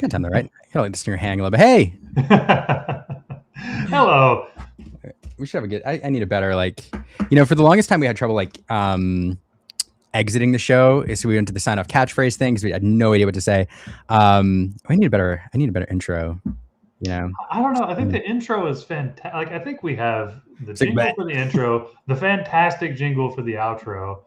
Can't time that right. You gotta like this in your hand a little bit. Hey, Hello. we should have a good. I need a better like. For the longest time we had trouble like exiting the show. So we went to the sign off catchphrase thing because we had no idea what to say. I need a better intro. I don't know. I think the intro is fantastic. Like, I think we have the It's like, jingle for the intro, the fantastic jingle for the outro.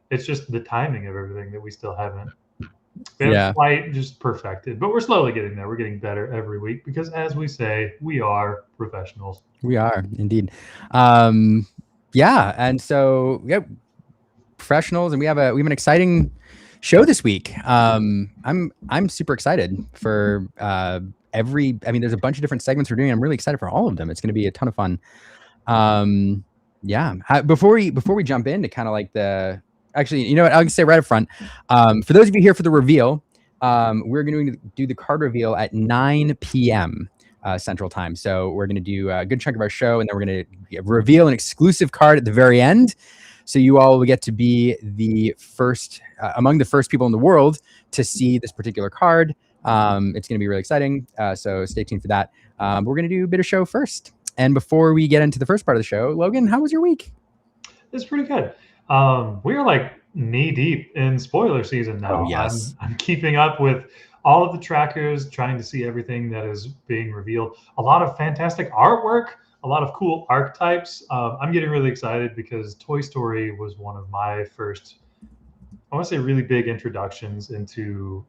It's just the timing of everything that we still haven't. We haven't yeah, quite just perfected, but we're slowly getting there. We're getting better every week because, as we say, we are professionals. we are indeed. Yeah, and so professionals, and we have an exciting show this week. I'm super excited for there's a bunch of different segments we're doing. I'm really excited for all of them. It's going to be a ton of fun. Yeah. Before we jump into kind of like actually, you know what? I'll say right up front. For those of you here for the reveal, we're going to do the card reveal at 9 p.m. Central Time. So we're going to do a good chunk of our show, and then we're going to reveal an exclusive card at the very end. So you all will get to be the first among the first people in the world to see this particular card. It's going to be really exciting. So stay tuned for that. We're going to do a bit of show first. And before we get into the first part of the show, Logan, how was your week? It's pretty good. We are like knee deep in spoiler season now. Oh, yes. I'm keeping up with all of the trackers, trying to see everything that is being revealed. A lot of fantastic artwork, a lot of cool archetypes. I'm getting really excited because Toy Story was one of my first, I want to say, really big introductions into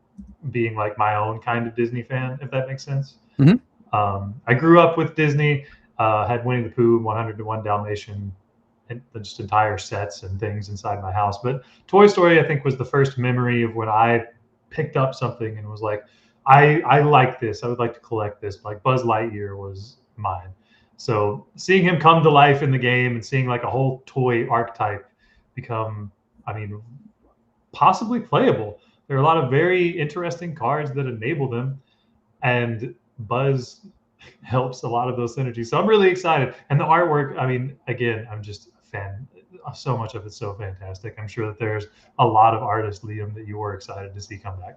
being like my own kind of Disney fan, if that makes sense. Mhm. I grew up with Disney, had Winnie the Pooh, 101 Dalmatian, and just entire sets and things inside my house. But Toy Story, I think, was the first memory of when I picked up something and was like, I like this. I would like to collect this. Like Buzz Lightyear was mine. So seeing him come to life in the game and seeing like a whole toy archetype become, I mean, possibly playable. There are a lot of very interesting cards that enable them, and Buzz helps a lot of those synergies. So I'm really excited. And the artwork, I mean, again, I'm just a fan. So much of it's so fantastic. I'm sure that there's a lot of artists, Liam, that you were excited to see come back.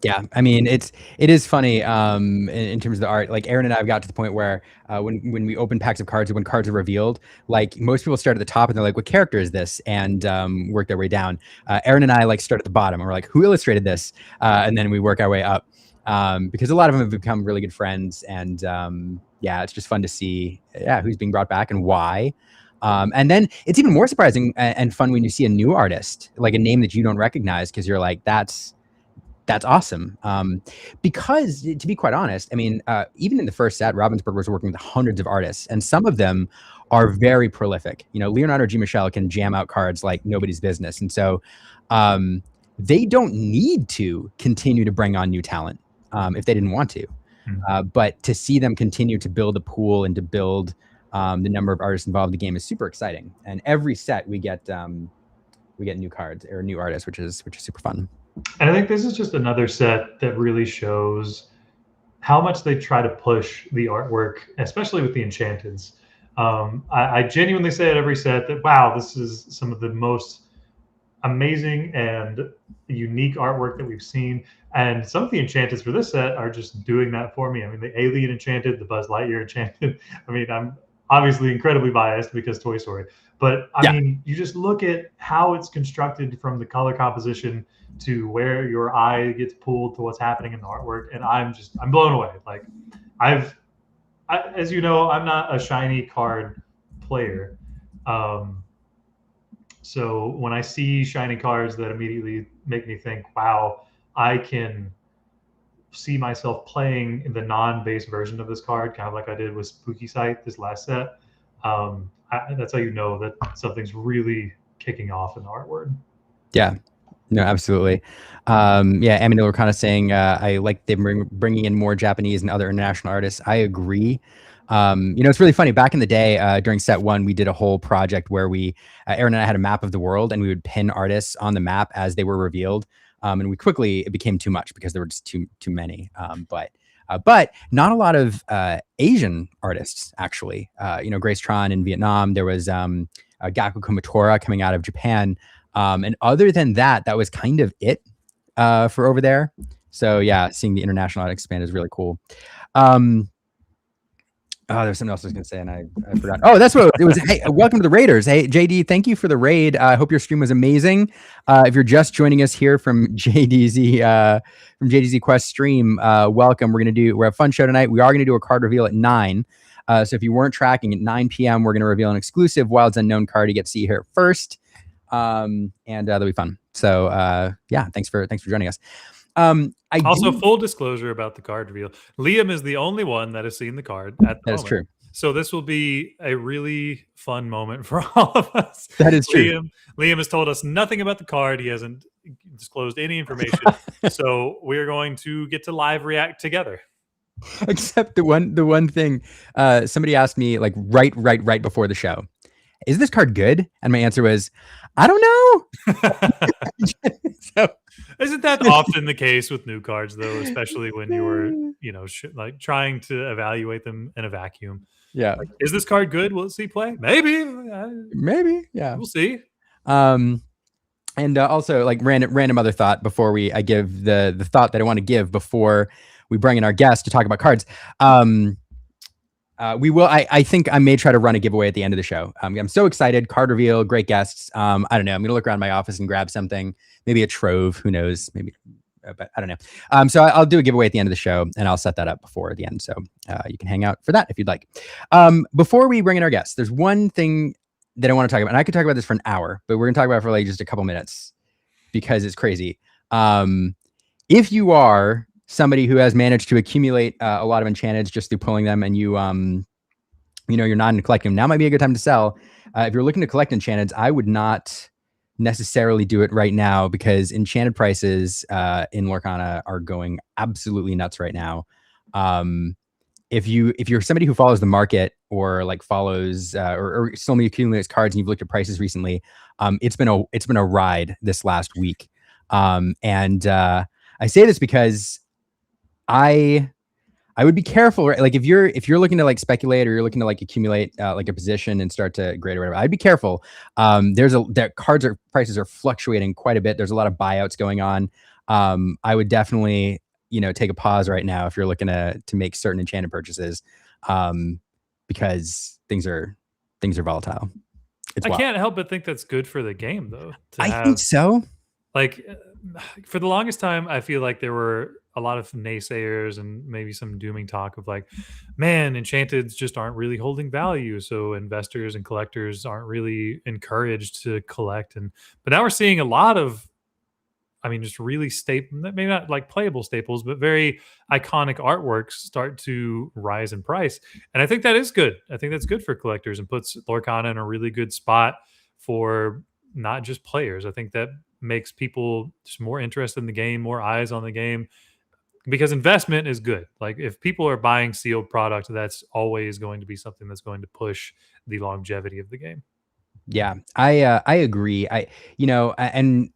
Yeah, I mean, it is funny in terms of the art. Like Aaron and I have got to the point where when we open packs of cards, when cards are revealed, like most people start at the top and they're like, "What character is this?" and work their way down. Aaron and I like start at the bottom and we're like, "Who illustrated this?" And then we work our way up because a lot of them have become really good friends, and yeah, it's just fun to see who's being brought back and why. And then it's even more surprising and fun when you see a new artist, like a name that you don't recognize, because you're like, that's awesome. Because to be quite honest, I mean, even in the first set, Ravensburg was working with hundreds of artists, and some of them are very prolific. Leonardo G. Michel can jam out cards like nobody's business. And so they don't need to continue to bring on new talent if they didn't want to. But to see them continue to build a pool and to build the number of artists involved in the game is super exciting. And every set we get new cards or new artists, which is super fun. And I think this is just another set that really shows how much they try to push the artwork, especially with the Enchanteds. I genuinely say at every set that, wow, this is some of the most amazing and unique artwork that we've seen. And some of the Enchanteds for this set are just doing that for me. I mean, the Alien Enchanted, the Buzz Lightyear Enchanted. I mean, I'm obviously incredibly biased because Toy Story. But I mean, you just look at how it's constructed from the color composition to where your eye gets pulled to what's happening in the artwork, and I'm blown away. Like as you know, I'm not a shiny card player, so when I see shiny cards, that immediately make me think, wow, I can see myself playing the non-base version of this card, kind of like I did with Spooky Sight this last set. That's how you know that something's really kicking off in the artwork. Yeah. No, absolutely. Disney Lorcana saying, I like them bringing in more Japanese and other international artists. I agree. It's really funny. Back in the day, during set one, we did a whole project where Aaron and I had a map of the world, and we would pin artists on the map as they were revealed. And it became too much because there were just too many. But not a lot of Asian artists, actually. Grace Tron in Vietnam. There was Gaku Kumatora coming out of Japan. And other than that, that was kind of it for over there. So yeah, seeing the international expand is really cool. Oh, there's something else I was gonna say, and I forgot. Oh, that's what it was. Hey, welcome to the Raiders. Hey, JD, thank you for the raid. I hope your stream was amazing. If you're just joining us here from JDZ Quest stream, welcome. We're a fun show tonight. We are gonna do a card reveal at 9. So if you weren't tracking, at 9 p.m. we're gonna reveal an exclusive Wilds Unknown card. You get to see here first, and that'll be fun. So yeah, thanks for joining us. Also, full disclosure about the card reveal. Liam is the only one that has seen the card at the moment. That's true. So this will be a really fun moment for all of us. That is true. Liam has told us nothing about the card. He hasn't disclosed any information. So we're going to get to live react together. Except the one thing, somebody asked me like right before the show, is this card good? And my answer was, I don't know. So, isn't that often the case with new cards, though, especially when you were, like trying to evaluate them in a vacuum? Yeah. Like, is this card good? Will it see play? Maybe. Yeah. We'll see. And also like random other thought before I give the thought that I want to give before we bring in our guest to talk about cards. We will. I think I may try to run a giveaway at the end of the show. I'm so excited. Card reveal, great guests. I don't know. I'm gonna look around my office and grab something. Maybe a trove. Who knows? Maybe, but I don't know. So I'll do a giveaway at the end of the show, and I'll set that up before the end. So you can hang out for that if you'd like. Before we bring in our guests, there's one thing that I want to talk about, and I could talk about this for an hour, but we're gonna talk about it for like just a couple minutes because it's crazy. If you are somebody who has managed to accumulate a lot of enchanteds just through pulling them, and you're not into collecting them, now might be a good time to sell. If you're looking to collect enchanteds, I would not necessarily do it right now because enchanted prices in Lorcana are going absolutely nuts right now. If you're somebody who follows the market or like follows or slowly accumulates cards and you've looked at prices recently, it's been a ride this last week. And I say this because I would be careful, right? Like if you're looking to like speculate or you're looking to like accumulate like a position and start to grade or whatever, I'd be careful. Prices are fluctuating quite a bit. There's a lot of buyouts going on. I would definitely, take a pause right now if you're looking to make certain enchanted purchases, because things are volatile. I can't help but think that's good for the game, though. I think so. Like for the longest time, I feel like there were a lot of naysayers and maybe some dooming talk of like, man, enchanteds just aren't really holding value. So investors and collectors aren't really encouraged to collect. But now we're seeing a lot of, just really maybe not like playable staples, but very iconic artworks start to rise in price. And I think that is good. I think that's good for collectors and puts Lorcana in a really good spot for not just players. I think that makes people just more interested in the game, more eyes on the game, because investment is good. Like if people are buying sealed product, that's always going to be something that's going to push the longevity of the game. Yeah, I agree. And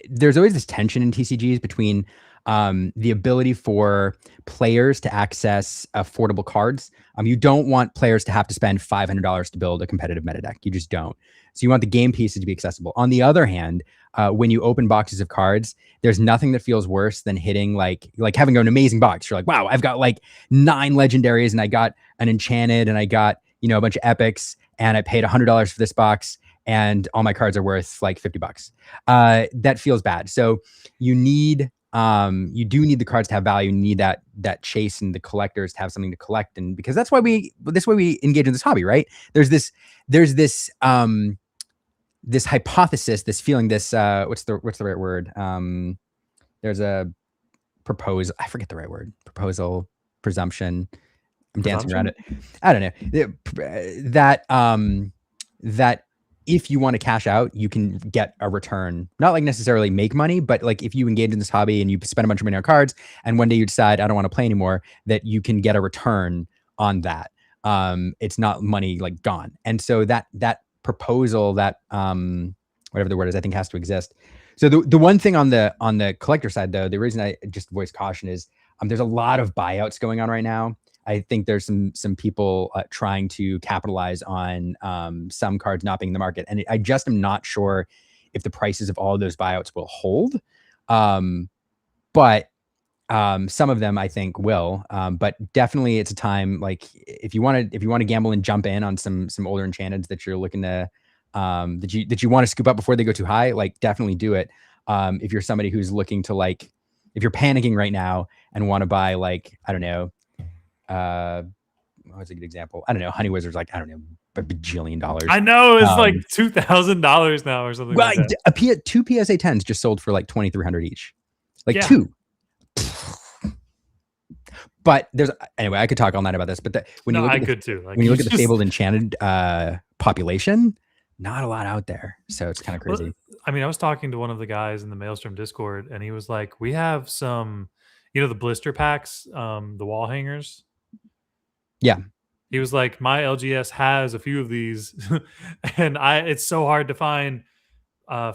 there's always this tension in TCGs between the ability for players to access affordable cards. You don't want players to have to spend $500 to build a competitive meta deck. You just don't. So you want the game pieces to be accessible. On the other hand, when you open boxes of cards, there's nothing that feels worse than hitting like having an amazing box. You're like, wow, I've got like 9 legendaries and I got an enchanted and I got, a bunch of epics and I paid $100 for this box and all my cards are worth like $50. That feels bad. So you do need the cards to have value. You need that chase and the collectors to have something to collect. And because that's why we engage in this hobby, right? There's this hypothesis, this feeling, this what's the right word? There's a proposal. I forget the right word. Proposal, presumption. I'm dancing around it. I don't know. That if you want to cash out, you can get a return. Not like necessarily make money, but like if you engage in this hobby and you spend a bunch of money on cards and one day you decide, I don't want to play anymore, that you can get a return on that. It's not money like gone. And so that proposal, that whatever the word is, I think has to exist. So the one thing on the collector side, though, the reason I just voice caution is there's a lot of buyouts going on right now. I think there's some people trying to capitalize on some cards not being in the market. And I just am not sure if the prices of all of those buyouts will hold. But Some of them I think will, but definitely it's a time like if you want to gamble and jump in on some older enchanteds that you're looking to that you want to scoop up before they go too high, like definitely do it. If you're somebody who's looking to like, if you're panicking right now and want to buy like, I don't know, what's a good example? I don't know, Honey Wizard's like, I don't know, a bajillion dollars. I know it's like $2,000 now or something. Well, like that. Two PSA 10s just sold for like 2,300 each, like Yeah. two. But there's anyway, I could talk all night about this, but when you look at too. Like, when you look at the fabled enchanted population, not a lot out there, so it's kind of crazy. Well, I mean, I was talking to one of the guys in the Maelstrom Discord, and he was like, "We have some, the blister packs, the wall hangers." Yeah. He was like, "My LGS has a few of these, and it's so hard to find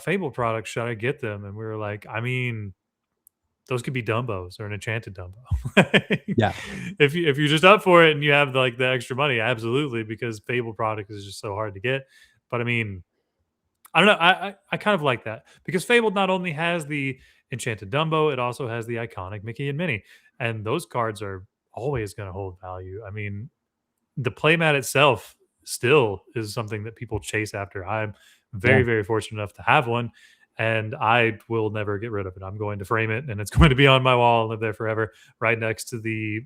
Fable products. Should I get them?" And we were like, "I mean, those could be Dumbos or an enchanted Dumbo." Yeah. If you're just up for it and you have like the extra money, absolutely, because Fable product is just so hard to get. But I mean, I don't know. I kind of like that because Fable not only has the enchanted Dumbo, it also has the iconic Mickey and Minnie, and those cards are always going to hold value. I mean, the playmat itself still is something that people chase after. I'm very, very fortunate enough to have one, and I will never get rid of it. I'm going to frame it, and it's going to be on my wall and live there forever, right next to the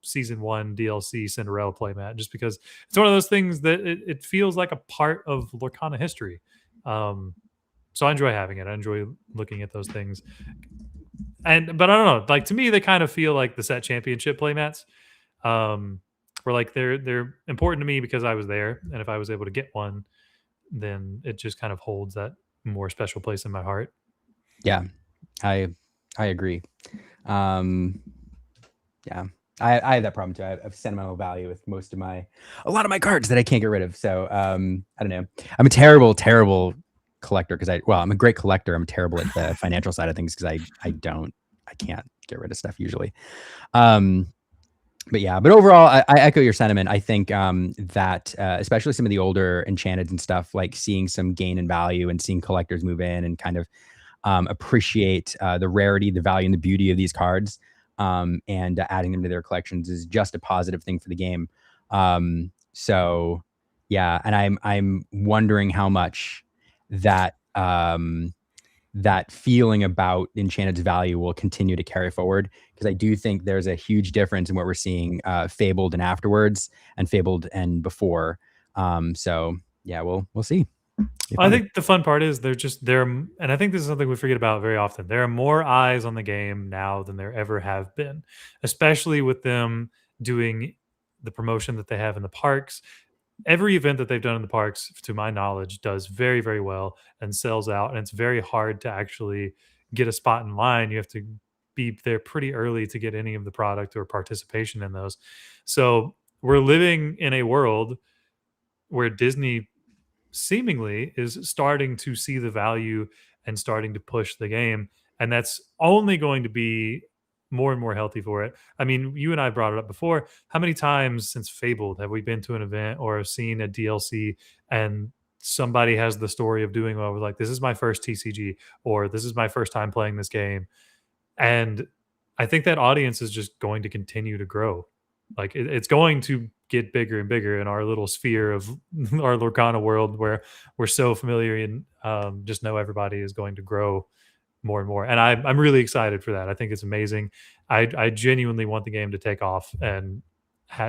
season 1 DLC Cinderella playmat, just because it's one of those things that it feels like a part of Lorcana history. So I enjoy having it. I enjoy looking at those things. But I don't know, like to me, they kind of feel like the set championship playmats. Where like they're important to me because I was there, and if I was able to get one, then it just kind of holds that more special place in my heart. Yeah, I agree. Yeah, I have that problem too. I have sentimental value with a lot of my cards that I can't get rid of. So I don't know. I'm a terrible collector because I'm a great collector. I'm terrible at the financial side of things because I can't get rid of stuff usually. But overall, I echo your sentiment. I think that especially some of the older enchanted and stuff, like seeing some gain in value and seeing collectors move in and kind of appreciate the rarity, the value, and the beauty of these cards, and adding them to their collections is just a positive thing for the game. So yeah, and I'm wondering how much that that feeling about Enchanted's value will continue to carry forward, because I do think there's a huge difference in what we're seeing Fabled and afterwards and Fabled and before. So yeah, we'll see. I think the fun part is and I think this is something we forget about very often. There are more eyes on the game now than there ever have been, especially with them doing the promotion that they have in the parks. Every event that they've done in the parks, to my knowledge, does very, very well and sells out. And it's very hard to actually get a spot in line. You have to be there pretty early to get any of the product or participation in those. So we're living in a world where Disney seemingly is starting to see the value and starting to push the game. And that's only going to be more and more healthy for it. I mean, you and I brought it up before. How many times since Fabled have we been to an event or seen a DLC and somebody has the story of doing well? We're like, this is my first TCG, or this is my first time playing this game. And I think that audience is just going to continue to grow. Like it's going to get bigger and bigger in our little sphere of our Lorcana world where we're so familiar and just know everybody is going to grow more and more. And I'm really excited for that. I think it's amazing. I genuinely want the game to take off and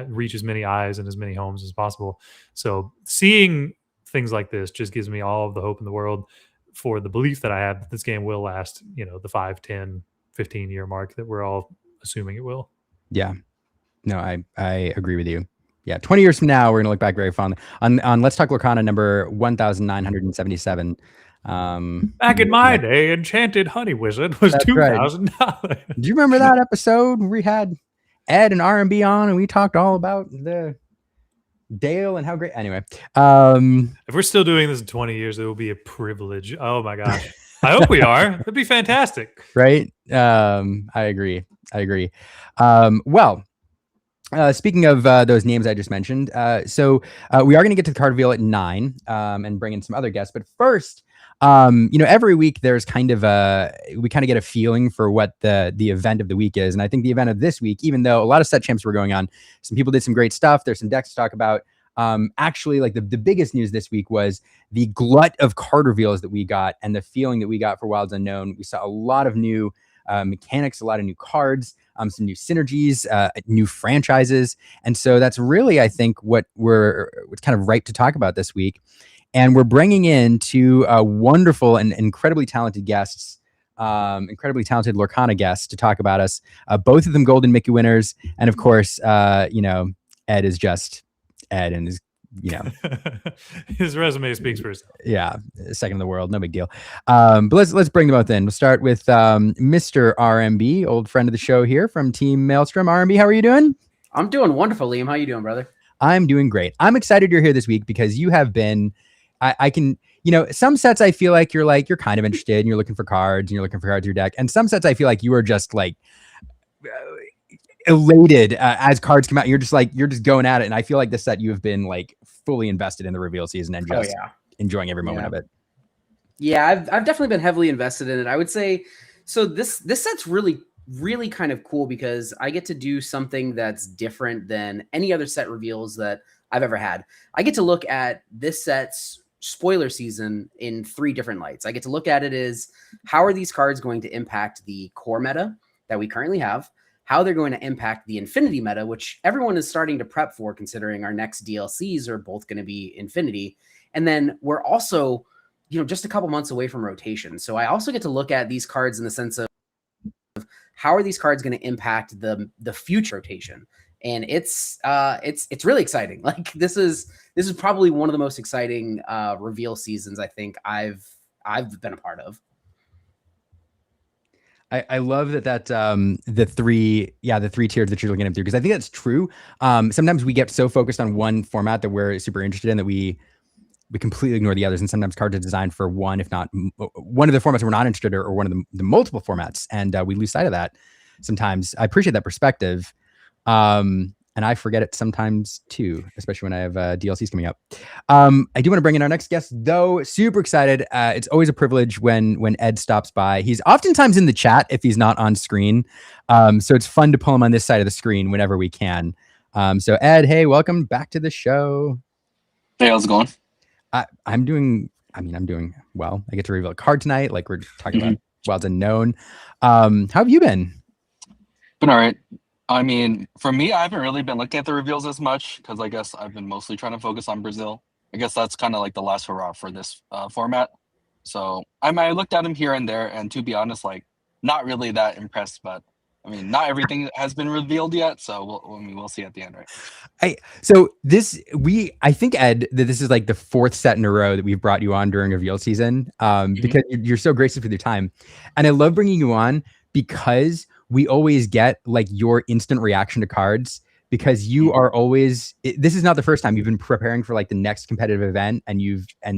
reach as many eyes and as many homes as possible. So seeing things like this just gives me all of the hope in the world for the belief that I have that this game will last, the 5, 10, 15 year mark that we're all assuming it will. Yeah. No, I agree with you. Yeah, 20 years from now, we're going to look back very fondly on Let's Talk Lorcana number 1977. Back in my day, Enchanted Honey Wizard was $2,000. Right. Do you remember that episode where we had Ed and R&B on and we talked all about the Dale and how great? Anyway, if we're still doing this in 20 years, it will be a privilege. Oh my gosh. I hope we are. It'd be fantastic. Right? I agree. Well, speaking of those names I just mentioned, so we are going to get to the card reveal at 9 and bring in some other guests. But first, every week there's kind of we kind of get a feeling for what the event of the week is. And I think the event of this week, even though a lot of set champs were going on, some people did some great stuff. There's some decks to talk about. Actually, like the biggest news this week was the glut of card reveals that we got and the feeling that we got for Wilds Unknown. We saw a lot of new mechanics, a lot of new cards, some new synergies, new franchises. And so that's really, I think, what's kind of ripe to talk about this week. And we're bringing in two wonderful and incredibly talented guests, incredibly talented Lorcana guests to talk about us. Both of them Golden Mickey winners. And of course, Ed is just Ed and is, his resume speaks for itself. Yeah, second in the world, no big deal. But let's bring them both in. We'll start with Mr. RMB, old friend of the show here from Team Maelstrom. RMB, how are you doing? I'm doing wonderful, Liam. How you doing, brother? I'm doing great. I'm excited you're here this week because you have been. I can, some sets I feel like you're kind of interested and you're looking for cards and you're looking for cards in your deck. And some sets I feel like you are just like elated as cards come out. You're just going at it. And I feel like this set you have been like fully invested in the reveal season and just enjoying every moment of it. Yeah, I've definitely been heavily invested in it. I would say, so this set's really kind of cool because I get to do something that's different than any other set reveals that I've ever had. I get to look at this set's spoiler season in 3 different lights. I get to look at it as how are these cards going to impact the core meta that we currently have, how they're going to impact the Infinity meta, which everyone is starting to prep for considering our next DLCs are both going to be Infinity. And then we're also, just a couple months away from rotation. So I also get to look at these cards in the sense of how are these cards going to impact the future rotation. And it's really exciting. Like this is probably one of the most exciting reveal seasons I think I've been a part of. I love that the three tiers that you're looking at through, because I think that's true. Sometimes we get so focused on one format that we're super interested in that we completely ignore the others. And sometimes cards are designed for one, if not one of the formats we're not interested in, or one of the multiple formats. And we lose sight of that sometimes. I appreciate that perspective. And I forget it sometimes too, especially when I have DLCs coming up. I do want to bring in our next guest, though. Super excited. It's always a privilege when Ed stops by. He's oftentimes in the chat if he's not on screen. So it's fun to pull him on this side of the screen whenever we can. So Ed, hey, welcome back to the show. Hey, how's it going? I'm doing well. I get to reveal a card tonight. Like we're talking about Wilds Unknown. How have you been? Been all right. I mean, for me, I haven't really been looking at the reveals as much because I guess I've been mostly trying to focus on Brazil. I guess that's kind of like the last hurrah for this format. So I looked at them here and there, and to be honest, like not really that impressed. But I mean, not everything has been revealed yet, so we'll see at the end, right? I think Ed, that this is like the 4th set in a row that we've brought you on during reveal season, because you're so gracious with your time, and I love bringing you on because we always get like your instant reaction to cards, because you are always, this is not the first time you've been preparing for like the next competitive event and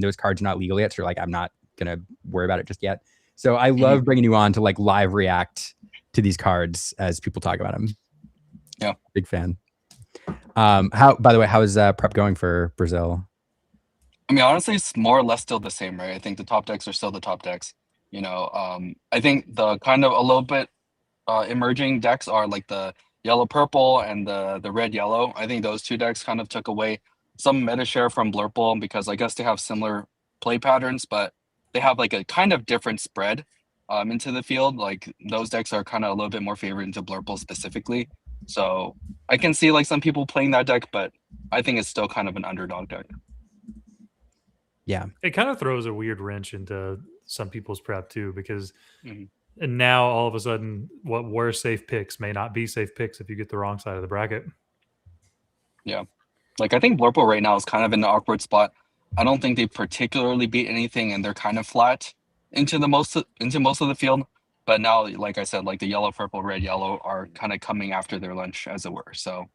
those cards are not legal yet. So you're like, I'm not going to worry about it just yet. So I love bringing you on to like live react to these cards as people talk about them. Yeah. Big fan. By the way, how is prep going for Brazil? I mean, honestly, it's more or less still the same, right? I think the top decks are still the top decks. I think the kind of a little bit emerging decks are like the yellow purple and the red yellow. I think those 2 decks kind of took away some meta share from Blurple because I guess they have similar play patterns, but they have like a kind of different spread into the field. Like those decks are kind of a little bit more favored into Blurple specifically. So I can see like some people playing that deck, but I think it's still kind of an underdog deck. Yeah, it kind of throws a weird wrench into some people's prep too, because and now all of a sudden what were safe picks may not be safe picks if you get the wrong side of the bracket. Yeah. Like I think Blurple right now is kind of in an awkward spot. I don't think they particularly beat anything and they're kind of flat into most of the field. But now, like I said, like the yellow, purple, red, yellow are kind of coming after their lunch, as it were. So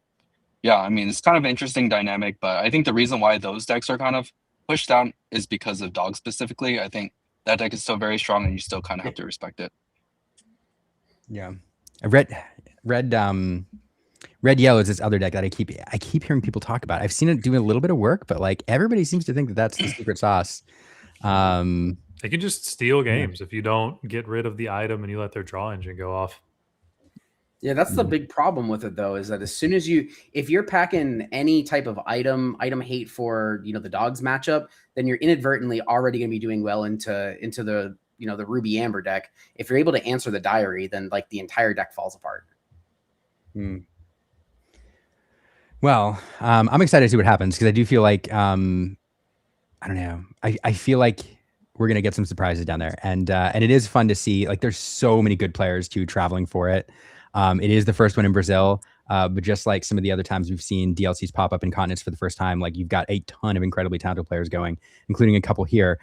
yeah, I mean, it's kind of an interesting dynamic, but I think the reason why those decks are kind of pushed down is because of Dog specifically. I think that deck is still very strong and you still kind of have to respect it. Yeah, red yellow is this other deck that I keep hearing people talk about. I've seen it doing a little bit of work, but like everybody seems to think that that's the secret sauce. They can just steal games if you don't get rid of the item and you let their draw engine go off. Yeah, that's the big problem with it though, is that as soon as if you're packing any type of item hate for, the dogs matchup, then you're inadvertently already going to be doing well into the, the Ruby Amber deck. If you're able to answer the diary, then like the entire deck falls apart. Well, I'm excited to see what happens because I do feel like, I don't know. I feel like we're going to get some surprises down there. And it is fun to see, like, there's so many good players too traveling for it. It is the first one in Brazil, but just like some of the other times we've seen DLCs pop up in continents for the first time, like you've got a ton of incredibly talented players going, including a couple here.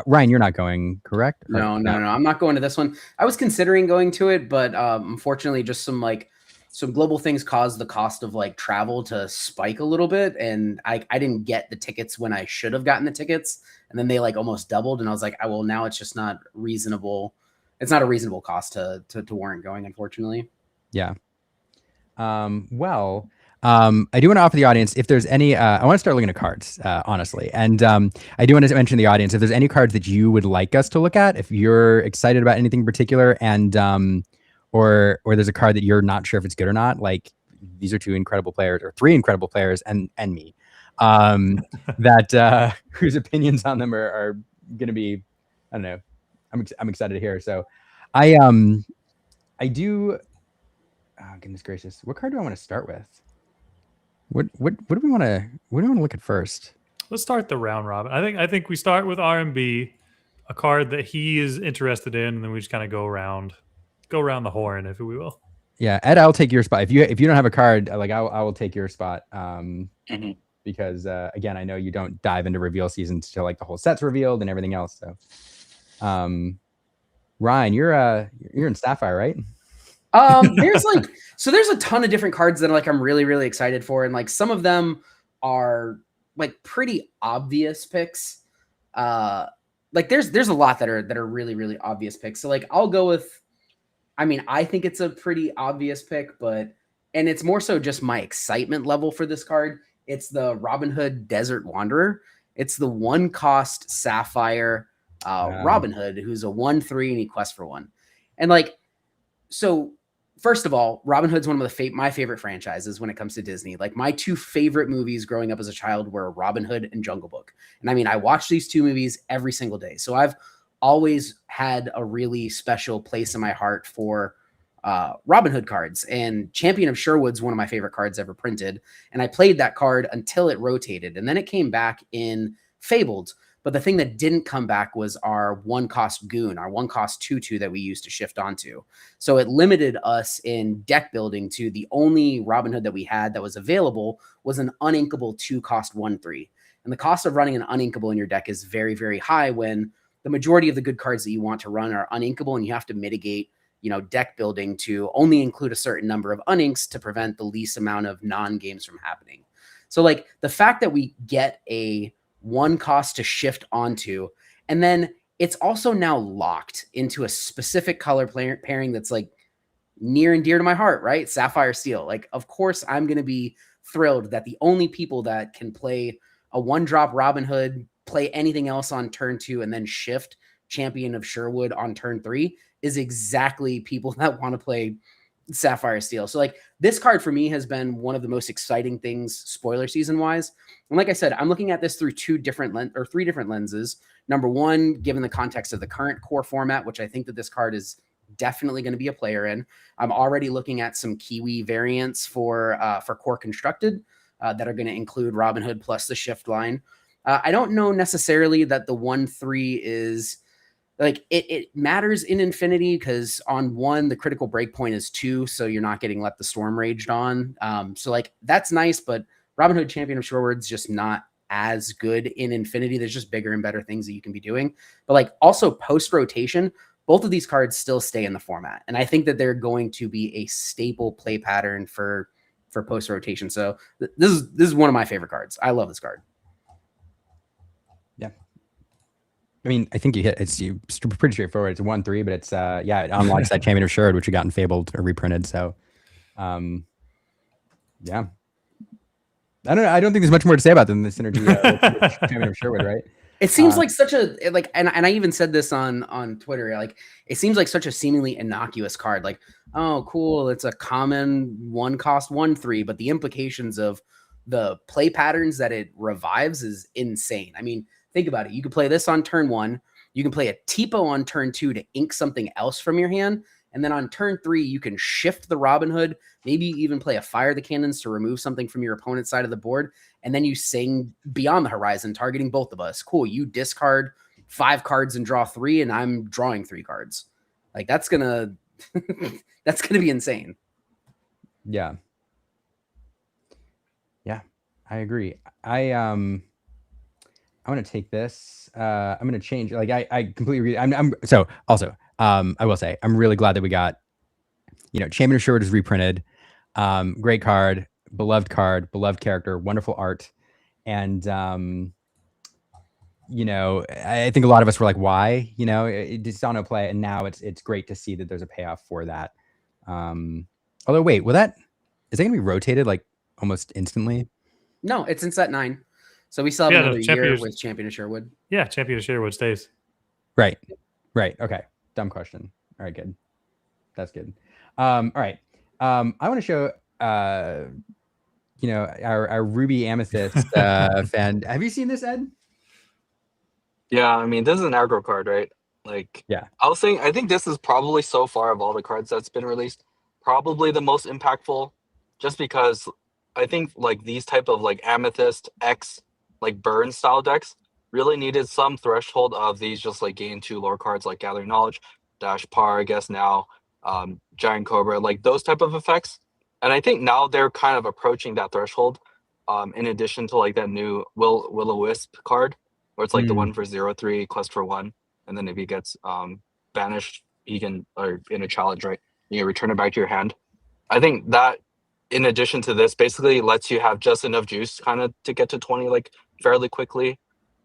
Ryan, you're not going, correct? No, I'm not going to this one. I was considering going to it, but unfortunately, just some global things caused the cost of like travel to spike a little bit, and I didn't get the tickets when I should have gotten the tickets, and then they like almost doubled, and I was like, well, now it's just not reasonable. It's not a reasonable cost to warrant going, unfortunately. Yeah. I do want to offer the audience, if there's any, I want to start looking at cards, honestly. And I do want to mention to the audience, if there's any cards that you would like us to look at, if you're excited about anything in particular, and or there's a card that you're not sure if it's good or not, like these are 2 incredible players or 3 incredible players and me, that whose opinions on them are going to be, I don't know. I'm excited to hear. So I do. Oh, goodness gracious! What card do I want to start with? What do we want to look at first? Let's start the round robin. I think we start with RMB, a card that he is interested in, and then we just kind of go around the horn, if we will. Yeah, Ed, I'll take your spot. If you don't have a card, like I will take your spot. Because again, I know you don't dive into reveal season until like the whole set's revealed and everything else. So, Ryan, you're in Sapphire, right? There's a ton of different cards that I'm really, really excited for. And like some of them are like pretty obvious picks. Like there's a lot that are really, really obvious picks. So like I'll go with, I think it's a pretty obvious pick, and it's more so just my excitement level for this card. It's the Robin Hood Desert Wanderer. It's the 1-cost Sapphire Robin Hood, who's a 1/3 and he quests for 1. And like, so first of all, Robin Hood's one of my favorite franchises when it comes to Disney. Like my 2 favorite movies growing up as a child were Robin Hood and Jungle Book. And I watched these 2 movies every single day. So I've always had a really special place in my heart for Robin Hood cards. And Champion of Sherwood's one of my favorite cards ever printed. And I played that card until it rotated. And then it came back in Fabled. But the thing that didn't come back was our 1-cost Goon, our 1-cost 2/2 that we used to shift onto. So it limited us in deck building to the only Robin Hood that we had that was available was an uninkable 2-cost 1/3. And the cost of running an uninkable in your deck is very, very high when the majority of the good cards that you want to run are uninkable, and you have to mitigate, deck building to only include a certain number of uninks to prevent the least amount of non-games from happening. So like the fact that we get a 1-cost to shift onto, and then it's also now locked into a specific color pairing that's like near and dear to my heart, right? Sapphire Steel. Like, of course, I'm going to be thrilled that the only people that can play a 1-drop Robin Hood, play anything else on turn 2, and then shift Champion of Sherwood on turn 3 is exactly people that want to play Sapphire Steel. So like this card for me has been one of the most exciting things spoiler season wise. And like I said, I'm looking at this through 3 different lenses. Number one, given the context of the current core format, which I think that this card is definitely going to be a player in. I'm already looking at some Kiwi variants for core constructed that are going to include Robin Hood plus the shift line. I don't know necessarily that the 1/3 is like it matters in Infinity because on 1, the critical breakpoint is 2, so you're not getting Let the Storm Raged on. So like that's nice, but Robin Hood Champion of Sherwood's just not as good in Infinity. There's just bigger and better things that you can be doing. But like also post rotation, both of these cards still stay in the format. And I think that they're going to be a staple play pattern for post rotation. So this is one of my favorite cards. I love this card. Yeah. I mean, I think you hit it's pretty straightforward. It's a 1/3, but it's it unlocks that Champion of Sherwood, which we got in Fabled or reprinted. So yeah. I don't know. I don't think there's much more to say about them than the synergy with Champion of Sherwood, right? It seems like such a like, and I even said this on Twitter. Like, it seems like such a seemingly innocuous card. Like, oh, cool, it's a common 1-cost 1/3, but the implications of the play patterns that it revives is insane. I mean, think about it. You could play this on turn 1. You can play a Tipo on turn 2 to ink something else from your hand, and then on turn 3 you can shift the Robin Hood. Maybe even play a Fire the Cannons to remove something from your opponent's side of the board. And then you sing Beyond the Horizon, targeting both of us. Cool. You discard 5 cards and draw 3, and I'm drawing 3 cards. Like, that's gonna that's gonna be insane. Yeah. Yeah, I agree. I'm gonna take this. I'm gonna change. Like, I completely agree. I'm so also. I will say I'm really glad that we got, Champion of Sherwood is reprinted. Great card, beloved character, wonderful art, and I think a lot of us were like, why? It just saw no play, and now it's great to see that there's a payoff for that. Although, wait, is that gonna be rotated like almost instantly? No, it's in set 9, so we still have another year with Champion of Sherwood. Yeah, Champion of Sherwood stays. Right. Okay. Dumb question. All right, good. That's good. All right. I want to show our Ruby Amethyst fan. Have you seen this, Ed? Yeah, I mean, this is an aggro card, right? Like, yeah. I think this is probably so far of all the cards that's been released, probably the most impactful, just because I think like these type of like Amethyst X like burn style decks really needed some threshold of these just like gain 2 lore cards like Gathering Knowledge, Dash Par, I guess now, Giant Cobra, like those type of effects. And I think now they're kind of approaching that threshold. In addition to like that new Will-O-Wisp card, where it's like the 1 for 0/3 quest for 1, and then if he gets banished, he can, or in a challenge, right, you return it back to your hand. I think that in addition to this basically lets you have just enough juice kind of to get to 20 like fairly quickly.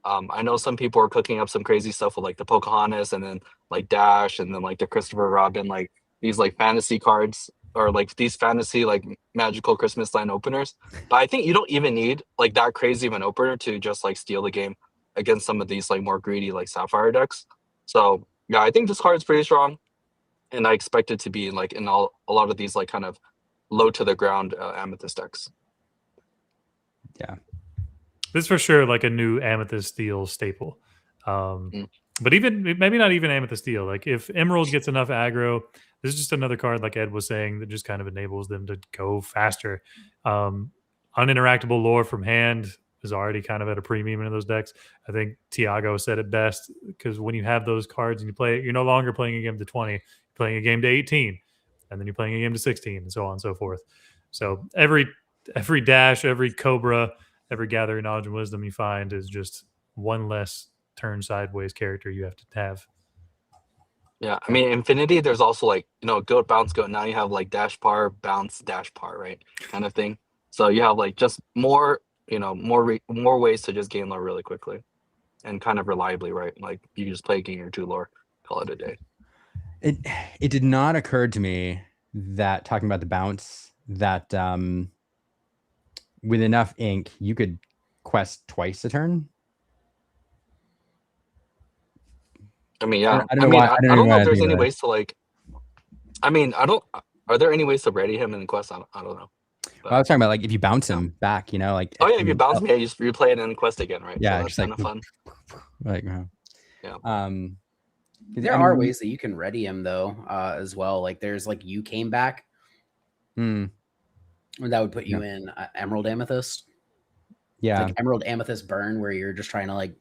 I know some people are cooking up some crazy stuff with like the Pocahontas and then like Dash and then like the Christopher Robin, like these like fantasy cards or like these fantasy like magical Christmas line openers. But I think you don't even need like that crazy of an opener to just like steal the game against some of these like more greedy like Sapphire decks. So yeah, I think this card is pretty strong, and I expect it to be like in a lot of these like kind of low to the ground Amethyst decks. Yeah. This is for sure like a new Amethyst Steel staple. But even maybe not even Amethyst Steel. Like if Emerald gets enough aggro, this is just another card, like Ed was saying, that just kind of enables them to go faster. Uninteractable lore from hand is already kind of at a premium in those decks. I think Tiago said it best, because when you have those cards and you play it, you're no longer playing a game to 20, you're playing a game to 18, and then you're playing a game to 16, and so on and so forth. So every Dash, every Cobra, every Gathering Knowledge and Wisdom you find is just one less turn sideways character you have to have. Yeah, I mean, Infinity, there's also like, goat, bounce, goat. Now you have like Dash Par, bounce, Dash Par, right? Kind of thing. So you have like just more, more ways to just gain lore really quickly and kind of reliably, right? Like you just play a game or 2 lore, call it a day. It did not occur to me that, talking about the bounce, that with enough ink you could quest twice a turn. I mean, yeah. I don't know if there's any ways to like. I mean, are there any ways to ready him in the quest? I don't know. Well, I was talking about like if you bounce him back, like. Oh yeah, if you bounce him, you replay it in the quest again, right? Yeah, so that's kind of fun. Like, yeah. There are ways that you can ready him though, as well. Like there's like You Came Back. That would put you in Emerald Amethyst. Yeah, like Emerald Amethyst Burn, where you're just trying to like,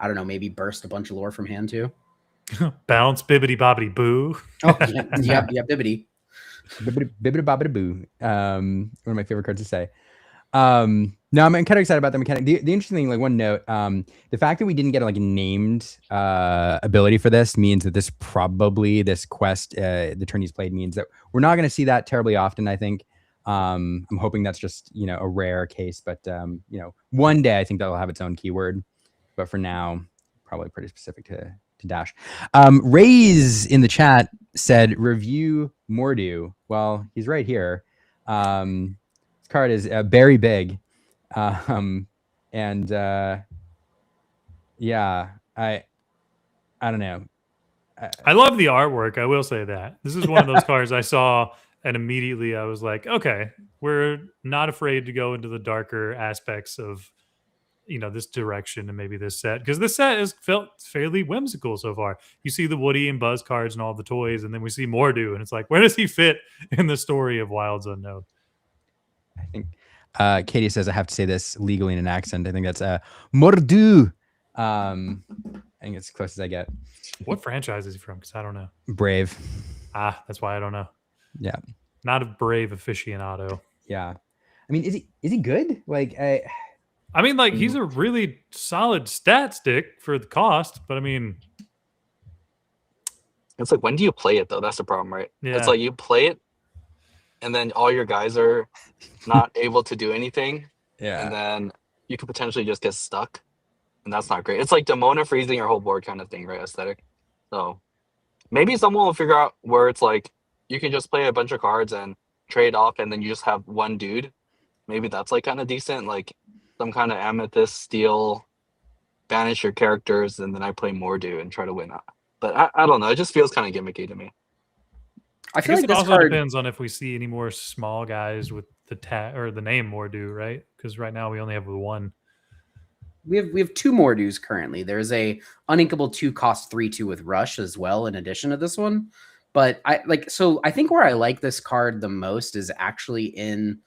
I don't know, maybe burst a bunch of lore from hand too. Bounce, bibbity bobbity boo. Oh yeah, bibbity. Bibbity bobbity boo. One of my favorite cards to say. No, I'm kind of excited about the mechanic. The interesting thing, like one note, the fact that we didn't get like a named ability for this means that this quest, the turn he's played, means that we're not going to see that terribly often, I think. I'm hoping that's just, a rare case, but one day I think that'll have its own keyword, but for now, probably pretty specific to Dash. Raze in the chat said, review Mordu. Well, he's right here. This card is very big. And Yeah, I don't know. I love the artwork. I will say that this is one of those cards I saw, and immediately I was like, okay, we're not afraid to go into the darker aspects of this direction and maybe this set, because this set has felt fairly whimsical so far. You see the Woody and Buzz cards and all the toys, and then we see Mordu, and it's like, where does he fit in the story of Wilds Unknown? I think Katie says I have to say this legally in an accent. I think that's Mordu. I think it's as close as I get. What franchise is he from? Because I don't know. Brave. That's why I don't know. Yeah. Not a Brave aficionado. Yeah. I mean, is he good? Like, I mean, like, he's a really solid stat stick for the cost, but I mean, It's like, when do you play it though? That's the problem, right? Yeah. It's like you play it, and then all your guys are not able to do anything, and then you could potentially just get stuck, and that's not great. It's like Demona freezing your whole board kind of thing, right? Aesthetic. So maybe someone will figure out where it's like you can just play a bunch of cards and trade off, and then you just have one dude. Maybe that's like kind of decent, like some kind of amethyst steel, banish your characters, and then I play Mordu and try to win. But I don't know. It just feels kind of gimmicky to me. I feel guess like it this also card. depends on if we see any more small guys with the tag or the name Mordu, right? Because right now we only have the one. We have two more dues currently. There's a uninkable 2 cost 3/2 with Rush as well, in addition to this one. But I think where I like this card the most is actually in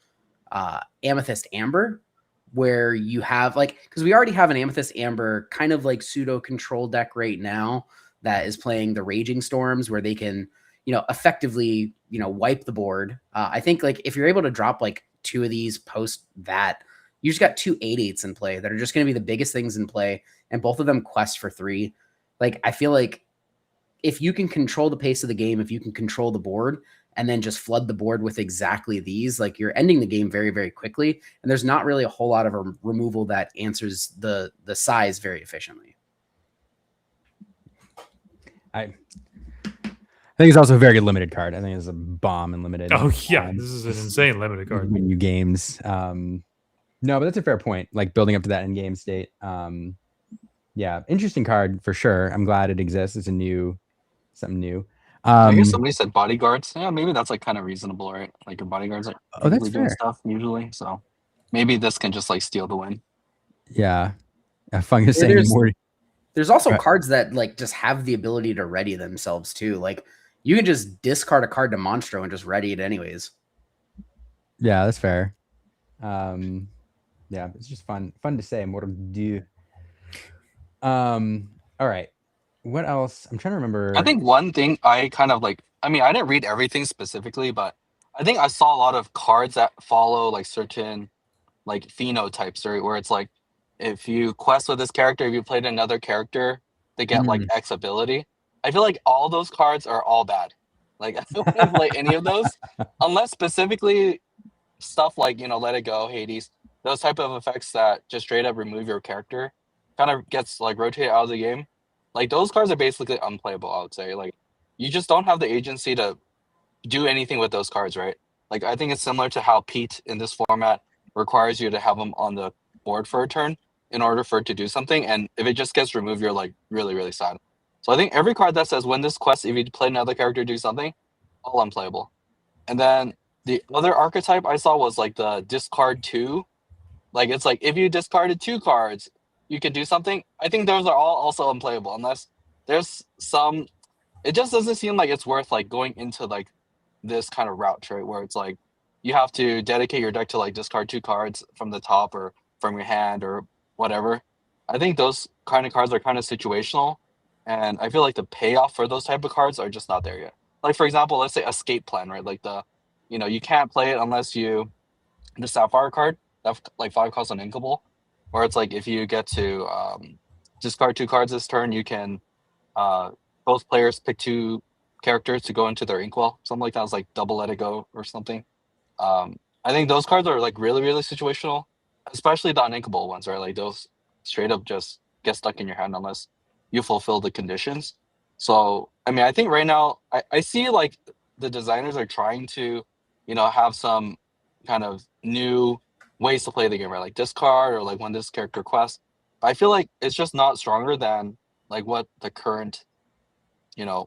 Amethyst Amber, where you have because we already have an Amethyst Amber kind of like pseudo control deck right now that is playing the Raging Storms, where they can effectively wipe the board. I think if you're able to drop 2 of these post that, you just got 2 8/8s in play that are just going to be the biggest things in play, and both of them quest for 3. I feel like if you can control the pace of the game, if you can control the board, and then just flood the board with exactly these, you're ending the game very, very quickly. And there's not really a whole lot of removal that answers the size very efficiently. I think it's also a very good limited card. I think it's a bomb and limited. Oh yeah, this is an insane limited card. Win you games. No, but that's a fair point. Like building up to that end game state. Yeah, interesting card for sure. I'm glad it exists. It's something new. I guess somebody said bodyguards. Yeah, maybe that's kind of reasonable, right? Like your bodyguards are that's doing fair. stuff usually. So maybe this can just steal the win. Yeah. Fungus saying more. There's also cards that just have the ability to ready themselves too. You can just discard a card to Monstro and just ready it anyways. Yeah, that's fair. Yeah, it's just fun to say. More to do. All right. What else? I'm trying to remember. I think one thing I kind of I mean, I didn't read everything specifically, but I think I saw a lot of cards that follow certain phenotypes, right? Where it's if you quest with this character, if you played another character, they get X ability. I feel like all those cards are all bad. I don't want to play any of those unless specifically stuff Let It Go, Hades, those type of effects that just straight up remove your character, kind of gets rotated out of the game. Those cards are basically unplayable, I would say. You just don't have the agency to do anything with those cards, right? I think it's similar to how Pete in this format requires you to have them on the board for a turn in order for it to do something. And if it just gets removed, you're really, really sad. So I think every card that says when this quest, if you play another character, do something, all unplayable. And then the other archetype I saw was the discard 2. It's if you discarded 2 cards, you could do something. I think those are all also unplayable unless there's some. It just doesn't seem like it's worth going into this kind of route, right? Where it's you have to dedicate your deck to discard 2 cards from the top or from your hand or whatever. I think those kind of cards are kind of situational, and I feel the payoff for those type of cards are just not there yet. For example, let's say Escape Plan, right? You can't play it unless the Sapphire card that 5 costs uninkable. Or it's if you get to discard 2 cards this turn, you can both players pick 2 characters to go into their inkwell. Something like that was double Let It Go or something. I think those cards are really, really situational, especially the uninkable ones, right? Those straight up just get stuck in your hand unless you fulfill the conditions. So, I mean, I think right now I see the designers are trying to, have some kind of new ways to play the game, right? Discard or when this character quests. But I feel like it's just not stronger than like what the current,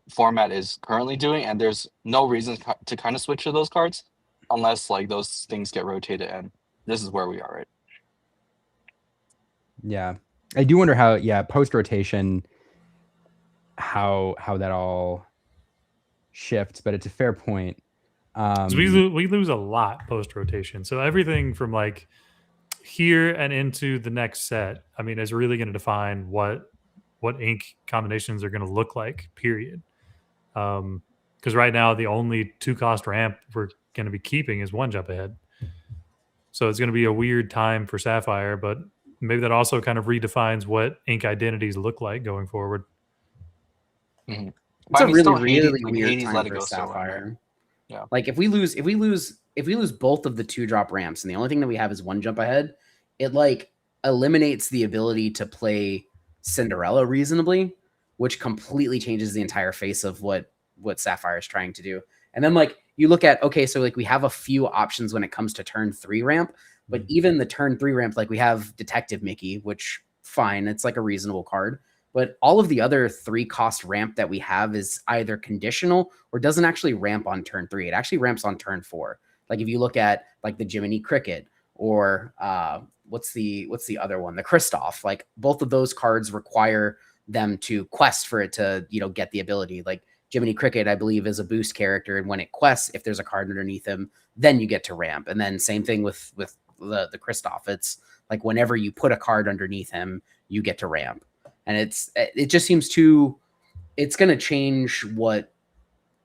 format is currently doing, and there's no reason to kind of switch to those cards unless like those things get rotated, and this is where we are, right? Yeah, I do wonder how post rotation how that all shifts, but it's a fair point. 'Cause we lose a lot post rotation, so everything from like here and into the next set, I mean, is really going to define what ink combinations are going to look like. Period. Because right now the only 2-cost ramp we're going to be keeping is 1 jump ahead. So it's going to be a weird time for Sapphire, but maybe that also kind of redefines what ink identities look like going forward. Mm-hmm. It's a really weird Hades time let it for go still, Sapphire. right? Yeah. Like if we lose both of the 2-drop ramps, and the only thing that we have is 1 jump ahead, it like eliminates the ability to play Cinderella reasonably, which completely changes the entire face of what Sapphire is trying to do. And then like you look at, okay, so like we have a few options when it comes to turn 3 ramp, but even the turn 3 ramp, like we have Detective Mickey, which fine, it's like a reasonable card. But all of the other 3-cost ramp that we have is either conditional or doesn't actually ramp on turn 3. It actually ramps on turn 4. Like if you look at like the Jiminy Cricket or what's the other one, the Kristoff, like both of those cards require them to quest for it to, get the ability. Like Jiminy Cricket, I believe, is a boost character, and when it quests, if there's a card underneath him, then you get to ramp. And then same thing with the Kristoff. It's like whenever you put a card underneath him, you get to ramp. And it just seems it's going to change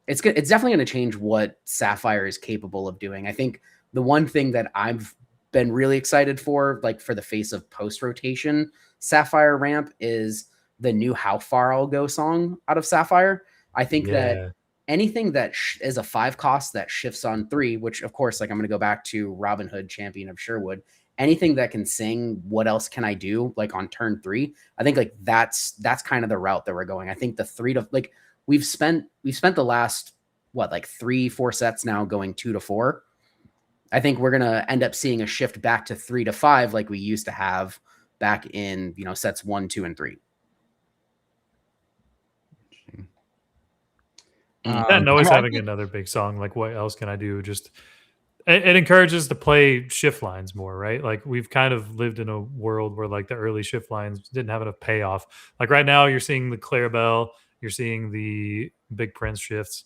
it's definitely going to change what Sapphire is capable of doing. I think the one thing that I've been really excited for, like for the face of post rotation Sapphire ramp, is the new How Far I'll Go song out of Sapphire. I think that anything that is a 5-cost that shifts on 3, which of course, like I'm going to go back to Robin Hood, Champion of Sherwood, anything that can sing what else can I do, like on turn 3, I think like that's kind of the route that we're going. I think the 3 to like we've spent the last 3-4 sets now going 2 to 4. I think we're gonna end up seeing a shift back to 3 to 5 like we used to have back in sets 1, 2, and 3. And always having another big song, like what else can I do? Just it encourages to play shift lines more, right? Like we've kind of lived in a world where like the early shift lines didn't have enough payoff. Like right now you're seeing the Clarabelle, you're seeing the Big Prince shifts,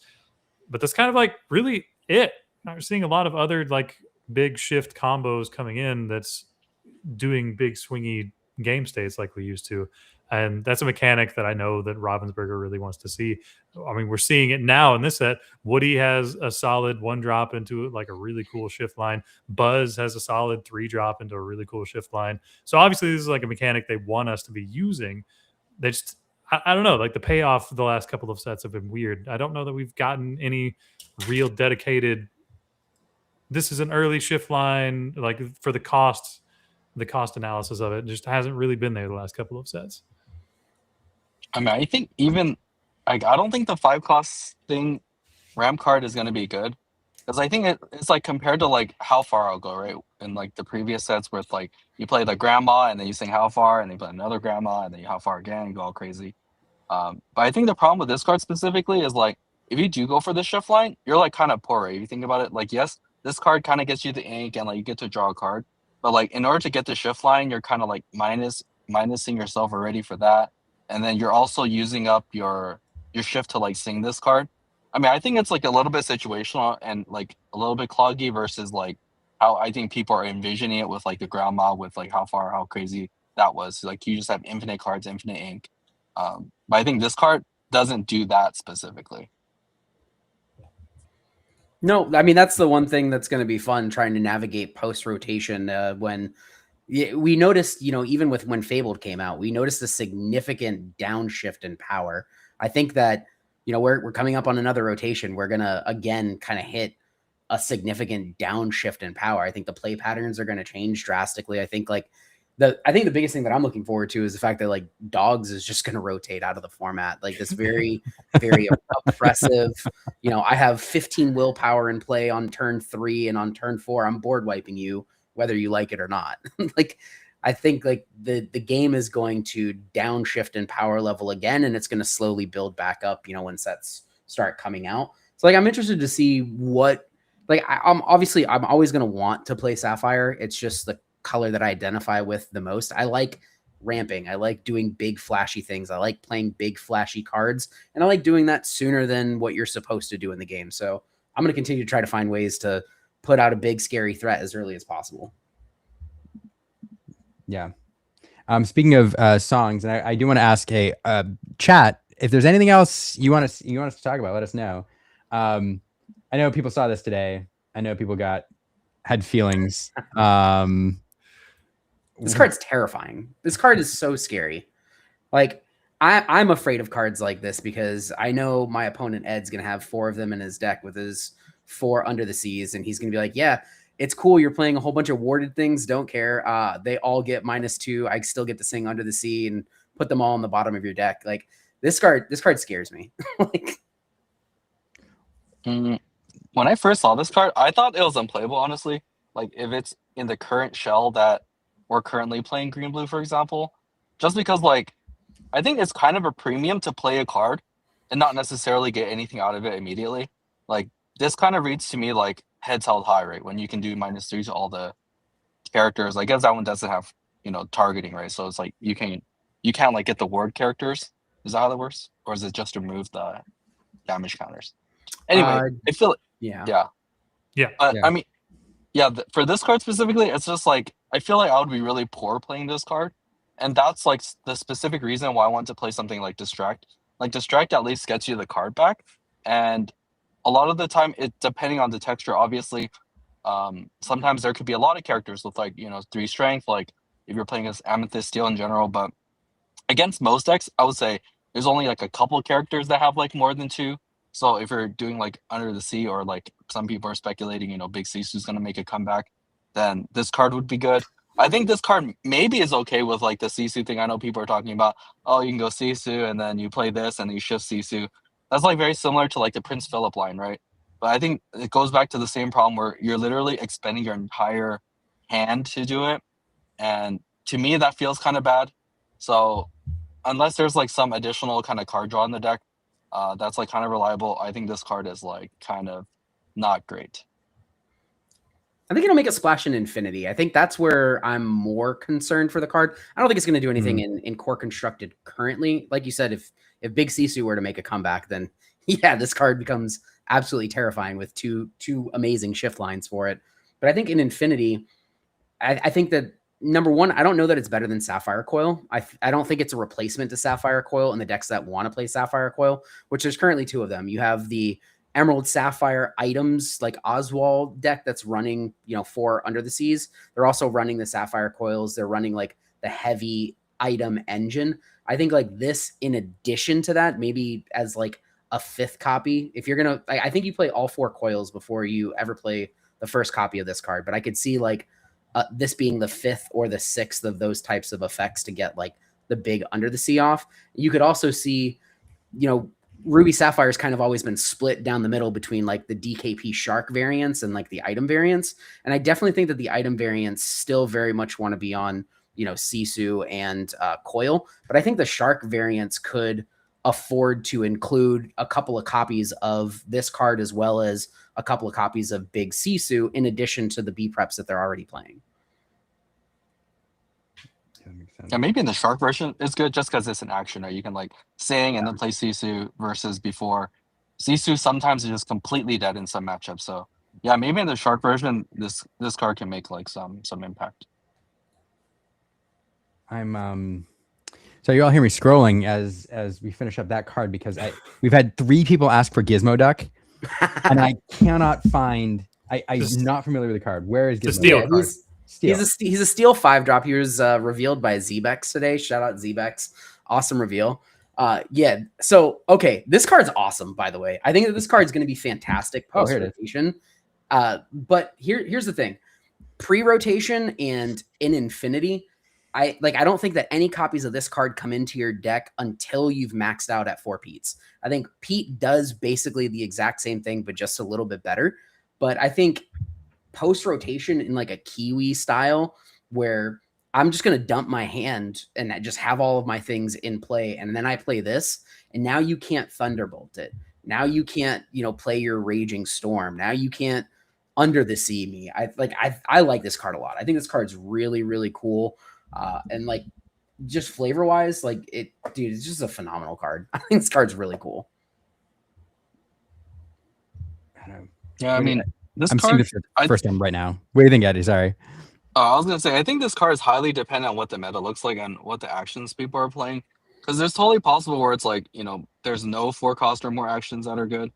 but that's kind of like really it. We're seeing a lot of other like big shift combos coming in that's doing big swingy game states like we used to. And that's a mechanic that I know that Ravensburger really wants to see. I mean, we're seeing it now in this set. Woody has a solid 1-drop into like a really cool shift line. Buzz has a solid 3-drop into a really cool shift line. So obviously this is like a mechanic they want us to be using. They just, I don't know, like the payoff the last couple of sets have been weird. I don't know that we've gotten any real dedicated, this is an early shift line, like for the cost analysis of it just hasn't really been there the last couple of sets. I mean, I think even like I don't think the 5-cost thing ramp card is going to be good, because I think it's like compared to like How Far I'll Go, right? In like the previous sets where it's like you play the grandma and then you sing How Far, and then you play another grandma and then you How Far again and go all crazy. But I think the problem with this card specifically is like if you do go for the shift line, you're like kind of poor, right? If you think about it, like yes, this card kind of gets you the ink and like you get to draw a card, but like in order to get the shift line, you're kind of like minusing yourself already for that. And then you're also using up your shift to like sing this card. I mean, I think it's like a little bit situational and like a little bit cloggy versus like how I think people are envisioning it with like the grandma with like how crazy that was. Like you just have infinite cards, infinite ink. But I think this card doesn't do that specifically. No, I mean that's the one thing that's going to be fun trying to navigate post rotation when we noticed, even with when Fabled came out, we noticed a significant downshift in power. I think that, we're coming up on another rotation. We're going to, again, kind of hit a significant downshift in power. I think the play patterns are going to change drastically. I think the biggest thing that I'm looking forward to is the fact that like Dogs is just going to rotate out of the format. Like this very, very oppressive, I have 15 willpower in play on turn 3, and on turn 4, I'm board wiping you, whether you like it or not. Like I think like the game is going to downshift in power level again, and it's going to slowly build back up, you know, when sets start coming out. So like I'm interested to see what, like I'm always going to want to play Sapphire. It's just the color that I identify with the most. I like ramping. I like doing big flashy things. I like playing big flashy cards, and I like doing that sooner than what you're supposed to do in the game. So I'm going to continue to try to find ways to put out a big scary threat as early as possible. Yeah. Speaking of songs, and I do want to ask chat if there's anything else you want us to talk about. Let us know. I know people saw this today. I know people had feelings. This card's terrifying. This card is so scary. Like I'm afraid of cards like this because I know my opponent Ed's gonna have 4 of them in his deck with his 4 Under the Seas, and he's gonna be like, yeah, it's cool. You're playing a whole bunch of warded things. Don't care. They all get -2. I still get to sing Under the Sea and put them all on the bottom of your deck. Like this card scares me. Like, when I first saw this card, I thought it was unplayable, honestly. Like if it's in the current shell that we're currently playing green blue, for example, just because like I think it's kind of a premium to play a card and not necessarily get anything out of it immediately. Like this kind of reads to me like heads held high, right? When you can do -3 to all the characters. I guess that one doesn't have, you know, targeting, right? So it's like you can't like get the ward characters. Is that how that works? Or is it just remove the damage counters? Anyway, I feel yeah. Yeah. I mean, yeah, for this card specifically, it's just like I feel like I would be really poor playing this card. And that's like the specific reason why I want to play something like Distract. Like Distract at least gets you the card back. And a lot of the time, depending on the texture, obviously, sometimes there could be a lot of characters with like, you know, 3 strength, like if you're playing as Amethyst Steel in general. But against most decks, I would say there's only like a couple of characters that have like more than 2. So if you're doing like Under the Sea, or like some people are speculating, you know, Big Sisu's going to make a comeback, then this card would be good. I think this card maybe is okay with like the Sisu thing. I know people are talking about, oh, you can go Sisu and then you play this and you shift Sisu. That's like very similar to like the Prince Philip line, right? But I think it goes back to the same problem where you're literally expending your entire hand to do it. And to me, that feels kind of bad. So unless there's like some additional kind of card draw in the deck, that's like kind of reliable, I think this card is like kind of not great. I think it'll make a splash in Infinity. I think that's where I'm more concerned for the card. I don't think it's going to do anything in core constructed currently. Like you said, if Big Sisu were to make a comeback, then yeah, this card becomes absolutely terrifying with two amazing shift lines for it. But I think in Infinity, I think that number one, I don't know that it's better than Sapphire Coil. I don't think it's a replacement to Sapphire Coil in the decks that want to play Sapphire Coil, which there's currently 2 of them. You have the Emerald Sapphire items like Oswald deck that's running, you know, 4 Under the Seas. They're also running the Sapphire Coils. They're running like the heavy item engine. I think like this, in addition to that, maybe as like a 5th copy, if you're going to, I think you play all 4 coils before you ever play the first copy of this card. But I could see like this being the 5th or the 6th of those types of effects to get like the big Under the Sea off. You could also see, you know, Ruby Sapphire's kind of always been split down the middle between like the DKP Shark variants and like the item variants. And I definitely think that the item variants still very much want to be on, you know, Sisu and Coil. But I think the Shark variants could afford to include a couple of copies of this card as well as a couple of copies of Big Sisu in addition to the B preps that they're already playing. Yeah, maybe in the Shark version it's good just because it's an action, right? You can like sing and then play Sisu versus before. Sisu sometimes is just completely dead in some matchups. So yeah, maybe in the Shark version, this card can make like some impact. So you all hear me scrolling as we finish up that card because we've had 3 people ask for Gizmo Duck, and I cannot find. I'm not familiar with the card. Where is Gizmo? The steel Duck? card. He's a steel 5-drop. He was revealed by Zebex today. Shout out Zebex. Awesome reveal. Yeah. So, okay. This card's awesome, by the way. I think that this card is going to be fantastic post-rotation. But here's the thing. Pre-rotation and in Infinity, I don't think that any copies of this card come into your deck until you've maxed out at 4 Pete's. I think Pete does basically the exact same thing, but just a little bit better. But I think post-rotation in like a Kiwi style where I'm just going to dump my hand and just have all of my things in play. And then I play this, and now you can't Thunderbolt it. Now you can't, play your Raging Storm. Now you can't Under the Sea me. I like this card a lot. I think this card's really, really cool. And like just flavor wise, like dude, it's just a phenomenal card. I think this card's really cool. Yeah, I mean, this I'm seeing card. this for the first time right now. What do you think, Eddie? Sorry. I was gonna say, I think this card is highly dependent on what the meta looks like and what the actions people are playing. Because there's totally possible where it's like, there's no 4 cost or more actions that are good.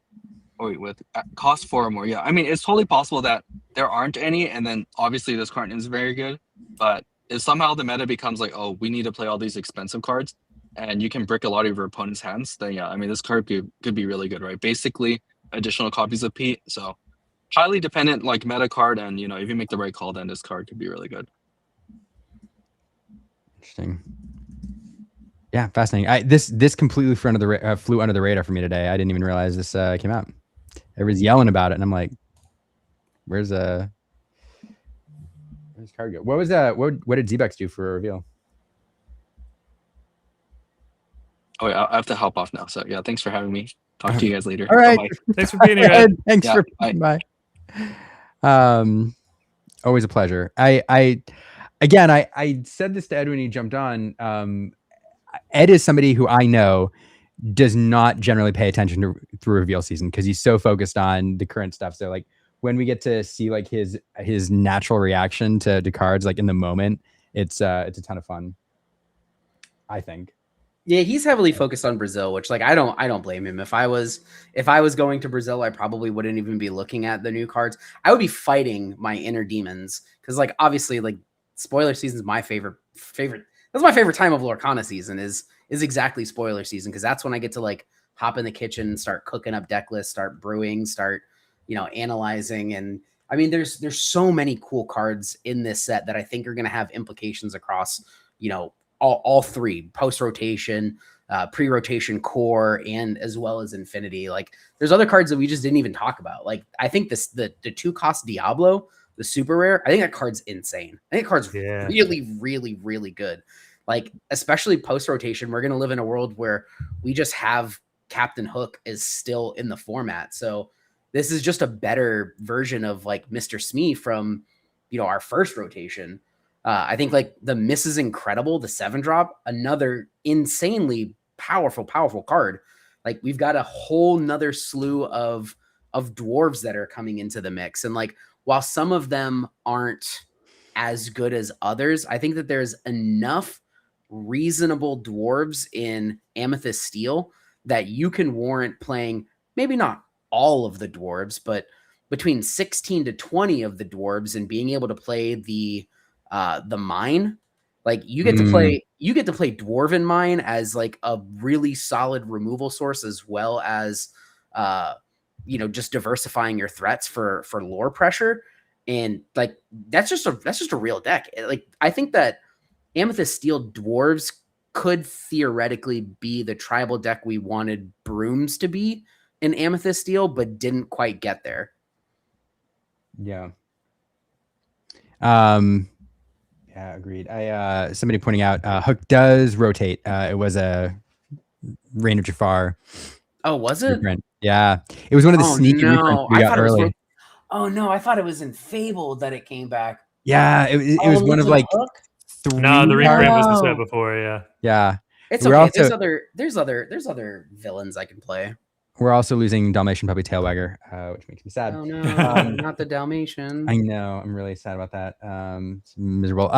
Oh wait, with cost 4 or more, yeah. I mean, it's totally possible that there aren't any, and then obviously this card is very good. But if somehow the meta becomes like, oh, we need to play all these expensive cards, and you can brick a lot of your opponent's hands, then yeah, I mean, this card could be really good, right? Basically, additional copies of Pete. So highly dependent like meta card, and if you make the right call, then this card could be really good. Interesting. Yeah, fascinating. This completely flew under the radar for me today. I didn't even realize this came out. Everyone's yelling about it, and I'm like, where's card go? What was what did Zbex do for a reveal? Oh yeah, I have to hop off now. So yeah, thanks for having me. Talk to you guys later. All right. Bye-bye. Thanks for being here, Ed. Thanks for bye. Always a pleasure. I said this to Ed when he jumped on. Ed is somebody who I know does not generally pay attention to through reveal season because he's so focused on the current stuff. So like when we get to see like his natural reaction to cards like in the moment, it's a ton of fun, I think. Yeah, he's heavily focused on Brazil, which like I don't blame him. If I was going to Brazil, I probably wouldn't even be looking at the new cards. I would be fighting my inner demons because like obviously like spoiler season is my favorite. That's my favorite time of Lorcana season is exactly spoiler season because that's when I get to like hop in the kitchen, start cooking up deck lists, start brewing, start analyzing. And I mean there's so many cool cards in this set that I think are going to have implications across all 3 post rotation, pre-rotation core, and as well as Infinity. Like there's other cards that we just didn't even talk about. Like I think the 2 cost Diablo, the super rare, I think that card's insane. I think that card's really, really, really good. Like, especially post-rotation, we're going to live in a world where we just have Captain Hook is still in the format. So this is just a better version of like Mr. Smee from, our first rotation. I think like the Miss is incredible. The 7-drop, another insanely powerful card. Like we've got a whole nother slew of dwarves that are coming into the mix. And like, while some of them aren't as good as others, I think that there's enough reasonable dwarves in Amethyst Steel that you can warrant playing maybe not all of the dwarves, but between 16 to 20 of the dwarves and being able to play the mine. Like you get to play Dwarven Mine as like a really solid removal source as well as just diversifying your threats for lore pressure. And like that's just a real deck. Like I think that Amethyst Steel dwarves could theoretically be the tribal deck we wanted Brooms to be in Amethyst Steel, but didn't quite get there. Yeah. Yeah, agreed. Somebody pointing out Hook does rotate. It was a Reign of Jafar. Oh, was it? Reprint. Yeah. It was one of the sneaky reprints we got early. Oh no, I thought it was in Fable that it came back. Yeah, it was one of like Hook? 3. No, the reprint was the set before, yeah. Yeah. It's okay. There's other villains I can play. We're also losing Dalmatian Puppy Tailwagger, which makes me sad. Oh no, not the Dalmatian. I know. I'm really sad about that. It's miserable.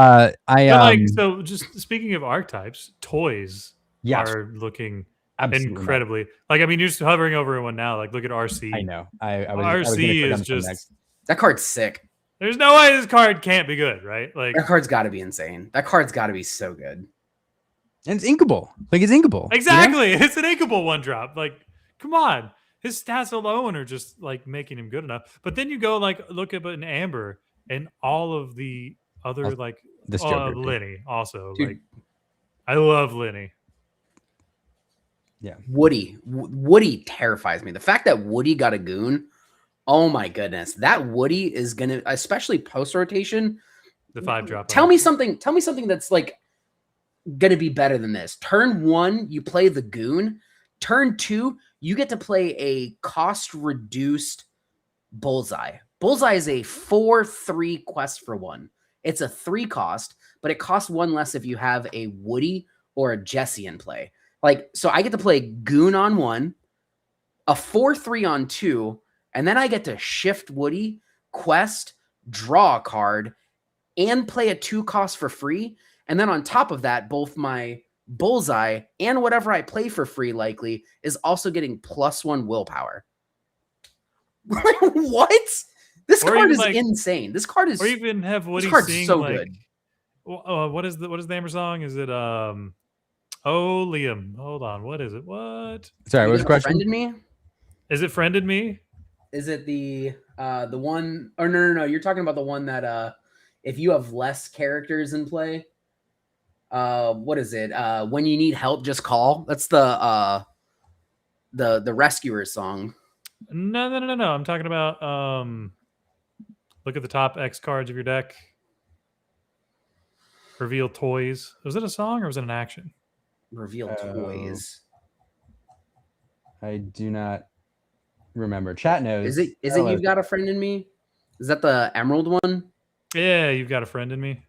So just speaking of archetypes, toys are looking incredibly like, I mean, you're just hovering over one now. Like look at RC. I know. RC is just that card's sick. There's no way this card can't be good, right? Like that card's got to be insane. That card's got to be so good. And it's inkable. Like it's inkable. Exactly. It's an inkable 1-drop. Like come on. His stats alone are just like making him good enough. But then you go like look at an Amber and all of the other like Lenny also. Dude. Like I love Lenny. Yeah. Woody terrifies me. The fact that Woody got a goon, oh my goodness. That Woody is gonna, especially post rotation, The 5-drop. Tell me something that's like gonna be better than this. Turn 1, you play the Goon. Turn 2, you get to play a cost reduced Bullseye. Bullseye is a 4/3 quest for 1. It's a 3 cost, but it costs 1 less if you have a Woody or a Jesse in play. Like, so I get to play Goon on 1, a 4/3 on 2, and then I get to shift Woody, quest, draw a card, and play a 2 cost for free. And then on top of that, both my Bullseye and whatever I play for free likely is also getting +1 willpower. What? This card is insane. This card is, or even have Woody sing so like, good. What is the Amber song? Is it oh, Liam, hold on, what is it? What? Sorry, what was the question? Friended Me? Is it Friended Me? Is it the one? Or no, you're talking about the one that if you have less characters in play, what is it? When you need help, just call. That's the Rescuer song. No. I'm talking about look at the top X cards of your deck. Reveal toys. Was it a song or was it an action? Reveal toys. I do not remember. Chat knows. Is it You've Got a Friend in Me? Is that the Emerald one? Yeah, You've Got a Friend in Me.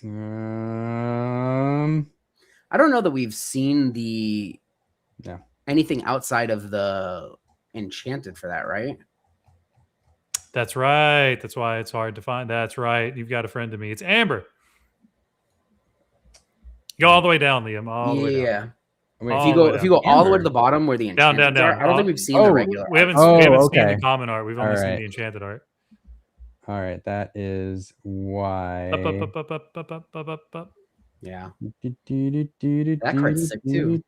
I don't know that we've seen No. anything outside of the Enchanted for that, right? That's right. That's why it's hard to find. That's right. You've Got a Friend in Me. It's Amber. Go all the way down, Liam. All the way down. Wait, if you go all the way to the bottom where the Enchanted down. are, I don't think we've seen the regular. We haven't art. seen the common art. We've only seen the Enchanted art. All right, that is why. Up. Yeah. That card's sick too.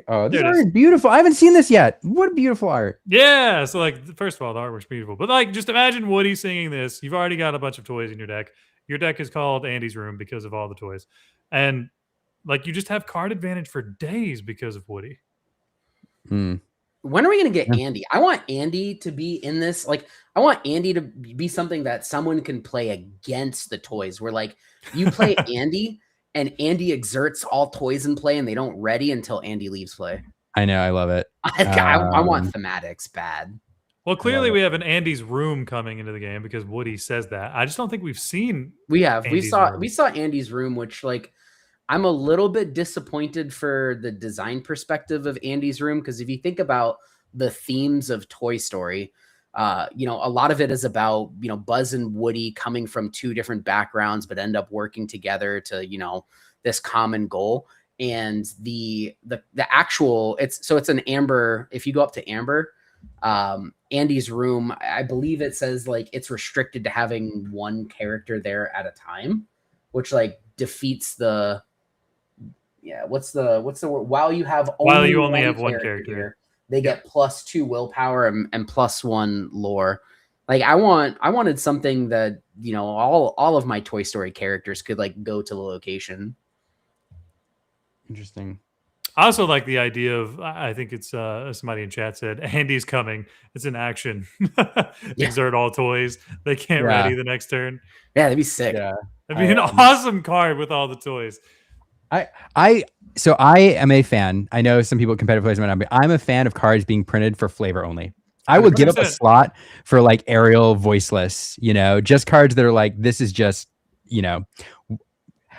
Oh, this art is beautiful. I haven't seen this yet. What beautiful art. Yeah. So, like, first of all, the artwork's beautiful. But, like, just imagine Woody singing this. You've already got a bunch of toys in your deck. Your deck is called Andy's Room because of all the toys. And, like, you just have card advantage for days because of Woody. When are we going to get Andy? I want Andy to be in this. Like, I want Andy to be something that someone can play against the toys. Where, like, you play Andy and Andy exerts all toys in play and they don't ready until Andy leaves play. I know. I love it. I want thematics bad. Well, clearly we have an Andy's Room coming into the game because Woody says that. I just don't think we've seen. We saw Andy's Room, which, like, I'm a little bit disappointed for the design perspective of Andy's Room, because if you think about the themes of Toy Story, a lot of it is about, Buzz and Woody coming from 2 different backgrounds, but end up working together to, this common goal. And the actual, it's an Amber. If you go up to Amber, Andy's Room, I believe it says, like, it's restricted to having 1 character there at a time, which, like, defeats the. Yeah, what's the word? While you only have one character, they get +2 willpower and +1 lore. Like, I wanted something that, all of my Toy Story characters could, like, go to the location. Interesting. I also like the idea of, I think it's somebody in chat said, Andy's coming. It's an action. Exert all toys. They can't ready the next turn. Yeah, that'd be sick. Yeah. That'd be an awesome card with all the toys. I am a fan. I know some people competitive players might not be. I'm a fan of cards being printed for flavor only. I would give up a slot for, like, Ariel voiceless, just cards that are like, this is just,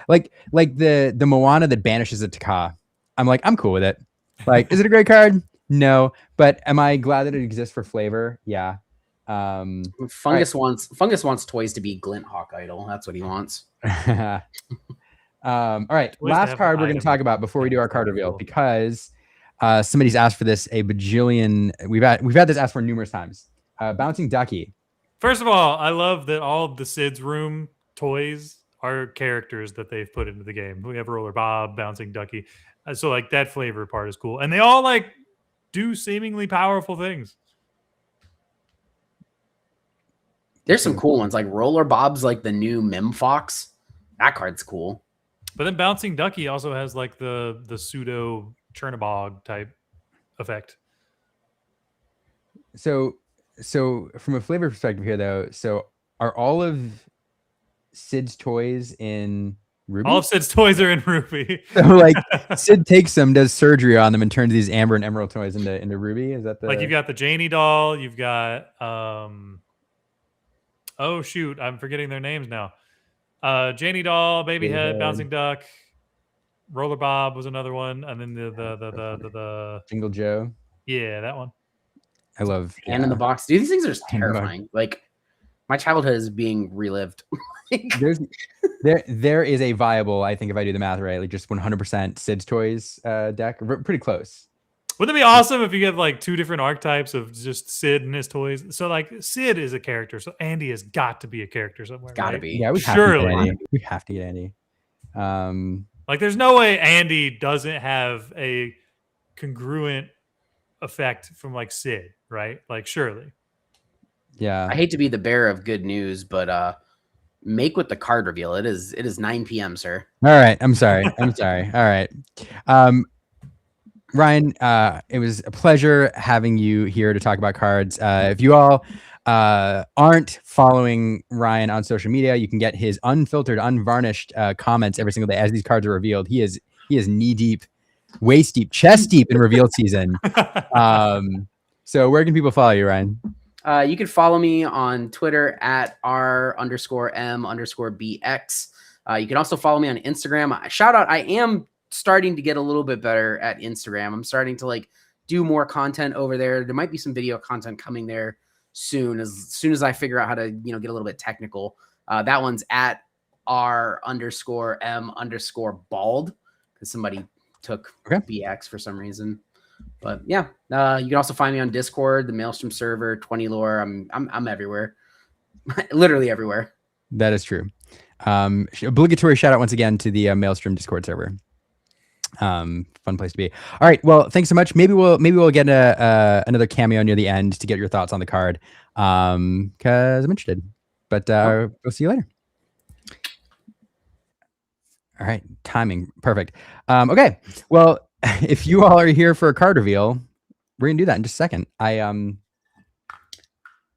like the Moana that banishes a Taka. I'm like, I'm cool with it. Like, is it a great card? No, but am I glad that it exists for flavor? Yeah. Fungus wants toys to be Glint Hawk Idol. That's what he wants. All right, last card we're going to talk about before we do our card reveal, because somebody's asked for this a bajillion. We've had this asked for numerous times. Bouncing Ducky. First of all, I love that all of the Sid's Room toys are characters that they've put into the game. We have Roller Bob, Bouncing Ducky, so, like, that flavor part is cool, and they all, like, do seemingly powerful things. There's some cool ones, like Roller Bob's, like, the new Mim Fox. That card's cool. But then Bouncing Ducky also has, like, the pseudo Chernabog type effect. So So from a flavor perspective here, though, so are all of Sid's toys in Ruby? All of Sid's toys are in Ruby. So like Sid takes them, does surgery on them, and turns these amber and emerald toys into Ruby. Is that the Like you've got the Janie doll, you've got oh shoot, I'm forgetting their names now. Janie doll, baby Baby head, head. bouncing duck, roller bob was another one, and then the Jingle Joe? yeah, that one. I love And in the box, dude, these things are just Hand in the box. terrifying. Like my childhood is being relived. There is a viable, I think if I do the math right, like just 100% Sid's toys deck. Pretty close. Wouldn't it be awesome if you have like two different archetypes of just Sid and his toys? So like Sid is a character, so Andy has got to be a character somewhere. Gotta right? be. Yeah, we have Surely. to get Andy. We have to get Andy. Like there's no way Andy doesn't have a congruent effect from like Sid, right? Like surely. Yeah. I hate to be the bearer of good news, but make with the card reveal. It is 9 p.m., sir. All right. I'm sorry. I'm sorry. All right. Ryan, it was a pleasure having you here to talk about cards. If you all aren't following Ryan on social media, you can get his unfiltered, unvarnished comments every single day as these cards are revealed. He is knee deep, waist deep, chest deep in reveal season. So where can people follow you, Ryan? You can follow me on Twitter at r_m_bx. You can also follow me on Instagram. Shout out, I am starting to get a little bit better at Instagram. I'm starting to like do more content over there. There might be some video content coming there soon as I figure out how to, get a little bit technical. That one's at r_m_bald because somebody took BX for some reason. But yeah, you can also find me on Discord, the Maelstrom server, 20 lore. I'm everywhere, literally everywhere. That is true. Obligatory shout out once again to the Maelstrom Discord server. Fun place to be. All right. Well, thanks so much. Maybe we'll get another cameo near the end to get your thoughts on the card. Because I'm interested. But we'll see you later. All right. Timing. Perfect. Okay. Well, if you all are here for a card reveal, we're gonna do that in just a second. I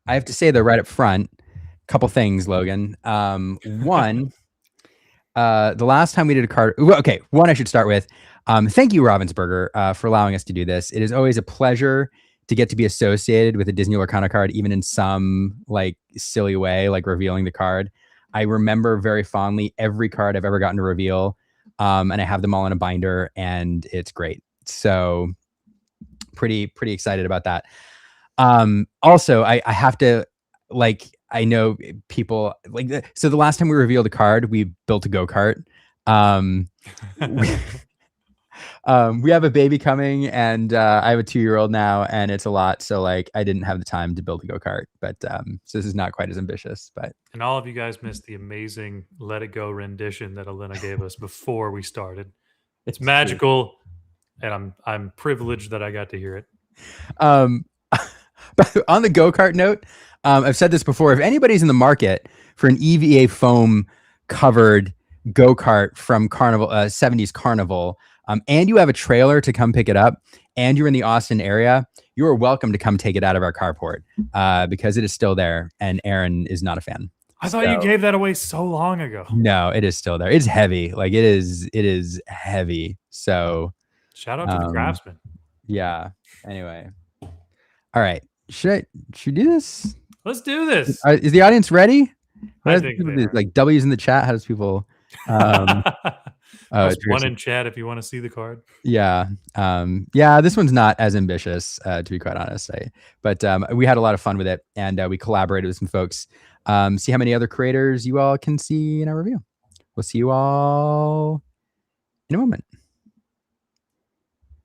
have to say though, right up front, a couple things, Logan. One, the last time we did a card, okay, one I should start with. Thank you, Ravensburger, for allowing us to do this. It is always a pleasure to get to be associated with a Disney Lorcana card, even in some like silly way, like revealing the card. I remember very fondly every card I've ever gotten to reveal. And I have them all in a binder and it's great. So pretty excited about that. Also, I have to I know people so the last time we revealed a card, we built a go-kart. We have a baby coming and I have a 2-year-old now and it's a lot. So I didn't have the time to build a go-kart, but so this is not quite as ambitious, but. And all of you guys missed the amazing Let It Go rendition that Elena gave us before we started. It's magical and I'm privileged that I got to hear it. But on the go-kart note, I've said this before, if anybody's in the market for an EVA foam covered go-kart from Carnival, 70s Carnival, and you have a trailer to come pick it up, and you're in the Austin area, you are welcome to come take it out of our carport because it is still there, and Aaron is not a fan. I thought you gave that away so long ago. No, it is still there. It's heavy. It is heavy. So shout out to the craftsman. Yeah. Anyway. All right. Should we do this? Let's do this. Is the audience ready? I think like W's in the chat. How does people? One in chat if you want to see the card. Yeah. Yeah. This one's not as ambitious, to be quite honest. But we had a lot of fun with it, and we collaborated with some folks. See how many other creators you all can see in our review. We'll see you all in a moment.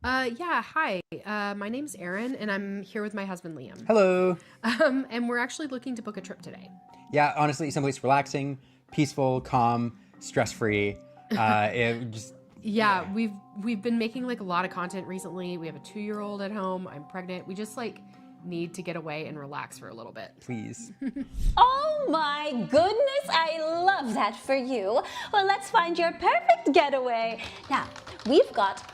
Yeah, hi. My name's Erin, and I'm here with my husband, Liam. Hello. And we're actually looking to book a trip today. Yeah, honestly, someplace relaxing, peaceful, calm, stress-free. Yeah, we've been making like a lot of content recently. We have a 2-year-old at home. I'm pregnant. We just need to get away and relax for a little bit. Please. Oh my goodness, I love that for you. Well, let's find your perfect getaway. Now, we've got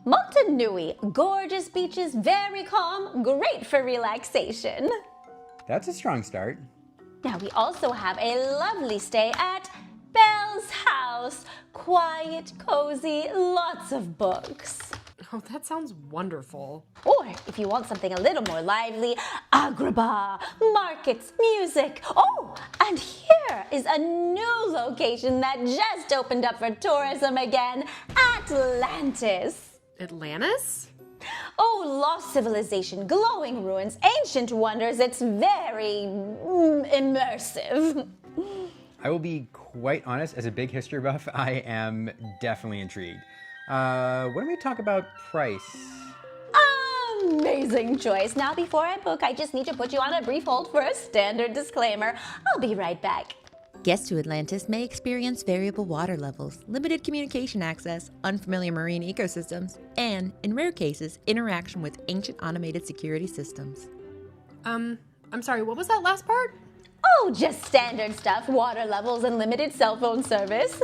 Montanui, gorgeous beaches, very calm, great for relaxation. That's a strong start. Now we also have a lovely stay at Belle's house. Quiet, cozy, lots of books. Oh, that sounds wonderful. Or if you want something a little more lively, Agrabah, markets, music. Oh, and here is a new location that just opened up for tourism again, Atlantis. Atlantis? Oh, lost civilization, glowing ruins, ancient wonders. It's very immersive. I will be quite honest, as a big history buff, I am definitely intrigued. When do we talk about price? Amazing choice. Now, before I book, I just need to put you on a brief hold for a standard disclaimer. I'll be right back. Guests to Atlantis may experience variable water levels, limited communication access, unfamiliar marine ecosystems, and, in rare cases, interaction with ancient automated security systems. I'm sorry, what was that last part? Oh, just standard stuff, water levels and limited cell phone service.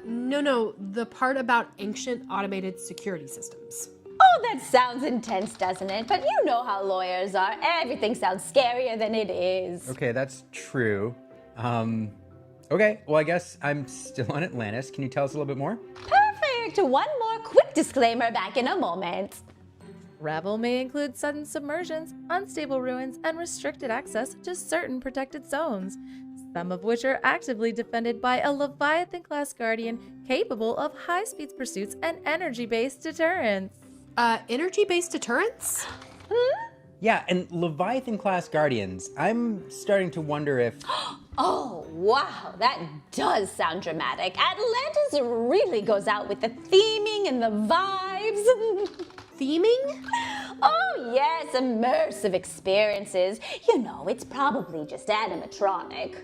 No, the part about ancient automated security systems. Oh, that sounds intense, doesn't it? But you know how lawyers are. Everything sounds scarier than it is. Okay, that's true. Okay, well, I guess I'm still on Atlantis. Can you tell us a little bit more? Perfect. One more quick disclaimer back in a moment. Travel may include sudden submersions, unstable ruins, and restricted access to certain protected zones, some of which are actively defended by a Leviathan-class guardian capable of high-speed pursuits and energy-based deterrence. Energy-based deterrents? Yeah, and Leviathan-class guardians. I'm starting to wonder if... Oh, wow, that does sound dramatic. Atlantis really goes out with the theming and the vibes. Theming? Oh, yes, immersive experiences. You know, it's probably just animatronic.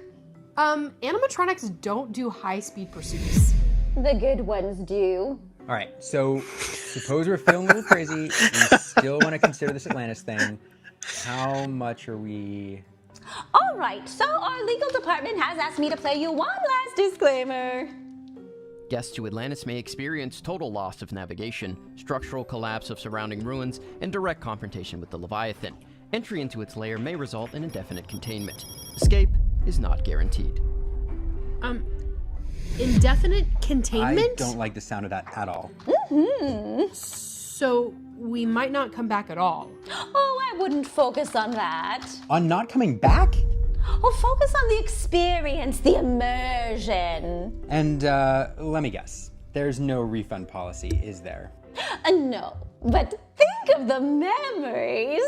Animatronics don't do high-speed pursuits. The good ones do. All right, so suppose we're feeling a little crazy. We still want to consider this Atlantis thing. How much are we... All right, so our legal department has asked me to play you one last disclaimer. Guests to Atlantis may experience total loss of navigation, structural collapse of surrounding ruins, and direct confrontation with the Leviathan. Entry into its lair may result in indefinite containment. Escape is not guaranteed. Indefinite containment? I don't like the sound of that at all. So we might not come back at all. Oh, I wouldn't focus on that. On not coming back? Oh, focus on the experience, the immersion. And let me guess. There's no refund policy, is there? No, but think of the memories.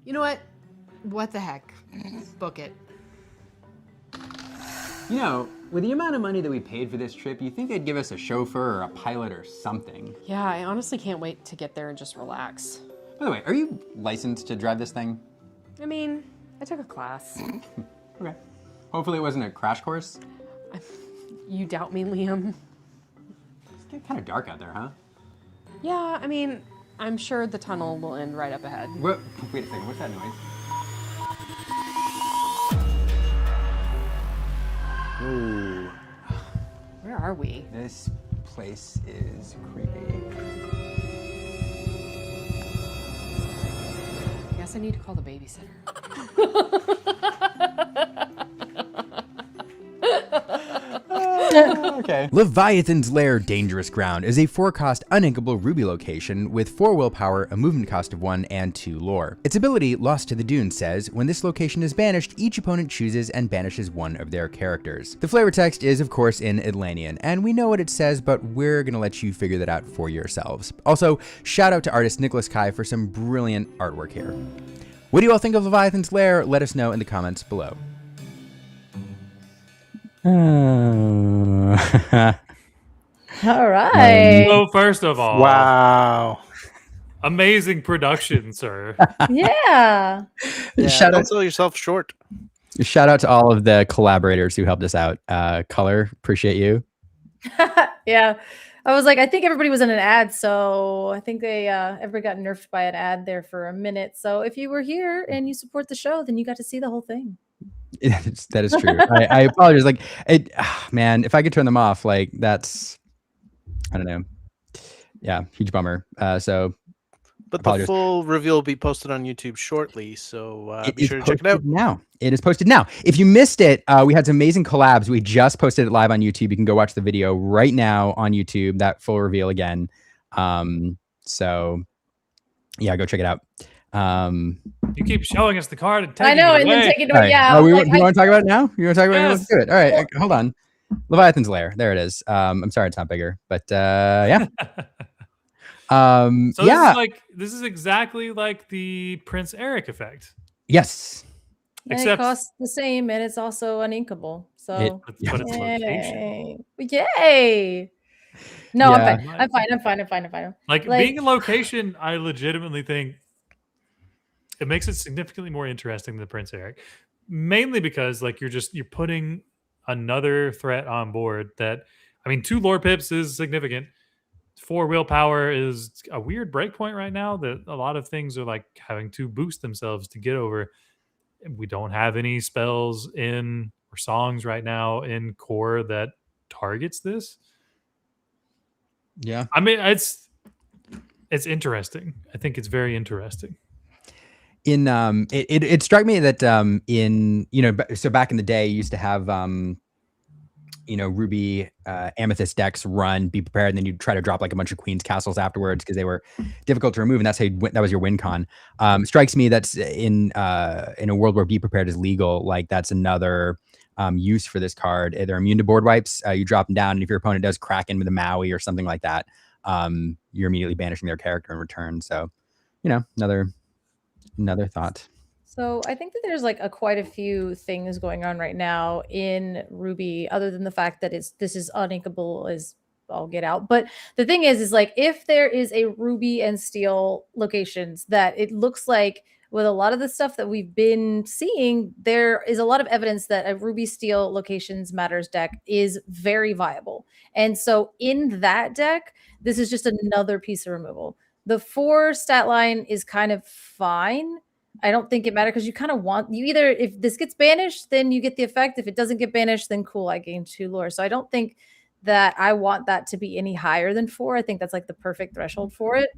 You know what? What the heck? Book it. You know, with the amount of money that we paid for this trip, you think they'd give us a chauffeur or a pilot or something. Yeah, I honestly can't wait to get there and just relax. By the way, are you licensed to drive this thing? I mean, I took a class. Okay. Hopefully it wasn't a crash course. You doubt me, Liam? It's getting kind of dark out there, huh? Yeah, I mean, I'm sure the tunnel will end right up ahead. Wait a second, what's that noise? Ooh, Where are we? this place is creepy. I guess I need to call the babysitter. Okay. Leviathan's Lair Dangerous Ground is a 4-cost uninkable ruby location with 4 willpower, a movement cost of 1, and 2 lore. Its ability, Lost to the Dunes, says, when this location is banished, each opponent chooses and banishes one of their characters. The flavor text is, of course, in Atlantean, and we know what it says, but we're gonna let you figure that out for yourselves. Also, shout out to artist Nicholas Kai for some brilliant artwork here. What do you all think of Leviathan's Lair? Let us know in the comments below. All right. So first of all, Wow. amazing production, sir. Yeah. Shout Don't out, sell yourself short. shout out to all of the collaborators who helped us out. Color, appreciate you. Yeah. I was like, I think everybody was in an ad, so I think they everybody got nerfed by an ad there for a minute. So if you were here and you support the show, then you got to see the whole thing. That is true. I apologize. Like, man, if I could turn them off, like that's, I don't know. Yeah, huge bummer. So But Apologies. the full reveal will be posted on YouTube shortly, so It be is sure to check it posted out. now. It is posted now. If you missed it, we had some amazing collabs. We just posted it live on YouTube. You can go watch the video right now on YouTube. That full reveal again. So yeah, go check it out. You keep showing us the card and taking I know, it and away. then taking it All away. right. Yeah. Oh, like, do you want to talk about it now? You want to talk about it? Yes. Let's do it. All right. Hold on. Leviathan's Lair. There it is. I'm sorry it's not bigger, but yeah. So yeah. this is exactly like the Prince Eric effect. Yes. And Except- it costs the same, and it's also uninkable. So But it's location. Yay! No, Yeah. I'm fine. Like being a location, I legitimately think it makes it significantly more interesting than Prince Eric. Mainly because like you're putting another threat on board that, I mean, 2 lore pips is significant. 4 willpower is a weird breakpoint right now that a lot of things are like having to boost themselves to get over. We don't have any spells in or songs right now in core that targets this. Yeah. I mean, it's interesting. I think it's very interesting. It struck me that in, you know, so back in the day you used to have you know, Ruby Amethyst decks run Be Prepared, and then you'd try to drop like a bunch of Queen's Castles afterwards because they were difficult to remove, and that's how that was your win con. Strikes me that's in a world where Be Prepared is legal, like that's another use for this card. They're immune to board wipes. You drop them down, and if your opponent does crack in with a Maui or something like that, you're immediately banishing their character in return. So, you know, another thought. So I think that there's like quite a few things going on right now in Ruby, other than the fact that this is uninkable as all get out. But the thing is like if there is a Ruby and Steel locations that it looks like with a lot of the stuff that we've been seeing, there is a lot of evidence that a Ruby Steel locations matters deck is very viable. And so in that deck, this is just another piece of removal. The 4 stat line is kind of fine. I don't think it matters because you kind of want you either if this gets banished, then you get the effect. If it doesn't get banished, then cool, I gain 2 lore. So I don't think that I want that to be any higher than 4. I think that's like the perfect threshold for it.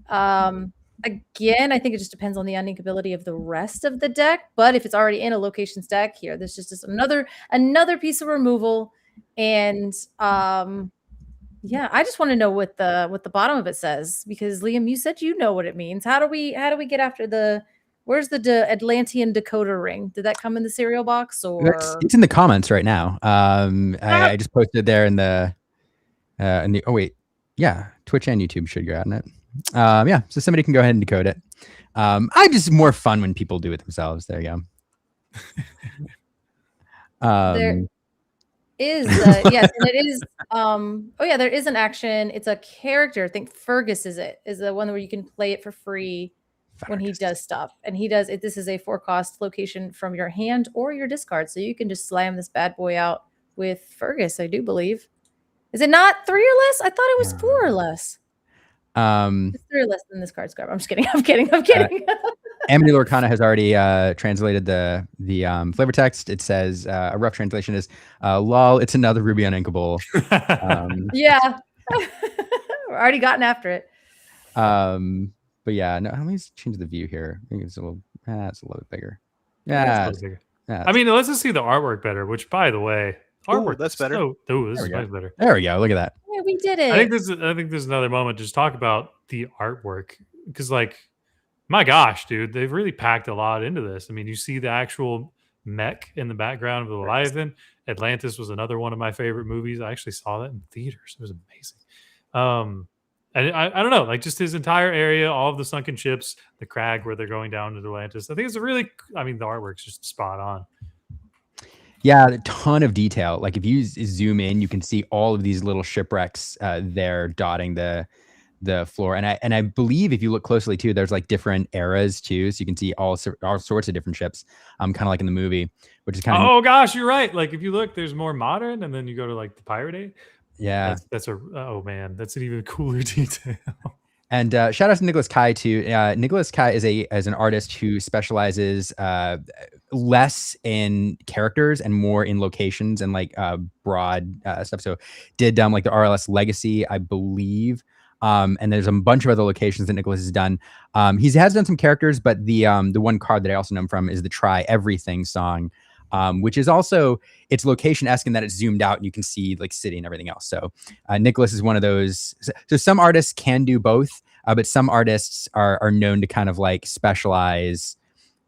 Again, I think it just depends on the uninkability of the rest of the deck. But if it's already in a location stack here, there's just another piece of removal. And yeah, I just want to know what the bottom of it says because Liam, you said you know what it means. How do we get after the? Where's the Atlantean Dakota ring? Did that come in the cereal box or? It's in the comments right now. I just posted there in the oh wait, yeah, Twitch and YouTube should go out in it. Yeah, so somebody can go ahead and decode it. I just more fun when people do it themselves. There you go. There is yes, and it is. Oh yeah, there is an action. It's a character. I think Fergus is the one where you can play it for free. When he does stuff, and he does it. This is a 4-cost location from your hand or your discard, so you can just slam this bad boy out with Fergus. I do believe. Is it not 3 or less? I thought it was 4 or less. It's 3 or less than this card's grab. I'm just kidding. I'm kidding. Disney Lorcana has already translated the flavor text. It says a rough translation is "lol." It's another Ruby uninkable. Yeah, we're already gotten after it. But yeah, no, let me just change the view here. I think it's a little bit bigger. Yeah. I mean, let's just see the artwork better, which by the way, artwork that's better. This is much better. There we go. Look at that. Yeah, we did it. I think this is another moment to just talk about the artwork because like my gosh, dude, they've really packed a lot into this. I mean, you see the actual mech in the background of the Leviathan. Atlantis was another one of my favorite movies. I actually saw that in theaters. It was amazing. And I don't know, like just his entire area, all of the sunken ships, the crag where they're going down to Atlantis. I think it's the artwork's just spot on. Yeah, a ton of detail. Like if you zoom in, you can see all of these little shipwrecks there dotting the floor. And I believe if you look closely too, there's like different eras too, so you can see all sorts of different ships. Kind of like in the movie, which is kind of. Oh gosh, you're right. Like if you look, there's more modern, and then you go to like the pirate age. Yeah, that's an even cooler detail. And shout out to Nicholas Kai too. Nicholas Kai is an artist who specializes less in characters and more in locations and like broad stuff. So did like the RLS Legacy, I believe. And there's a bunch of other locations that Nicholas has done. He has done some characters, but the one card that I also know him from is the Try Everything song, which is also, it's location-esque in that it's zoomed out and you can see like city and everything else. So Nicholas is one of those. So some artists can do both, but some artists are known to kind of like specialize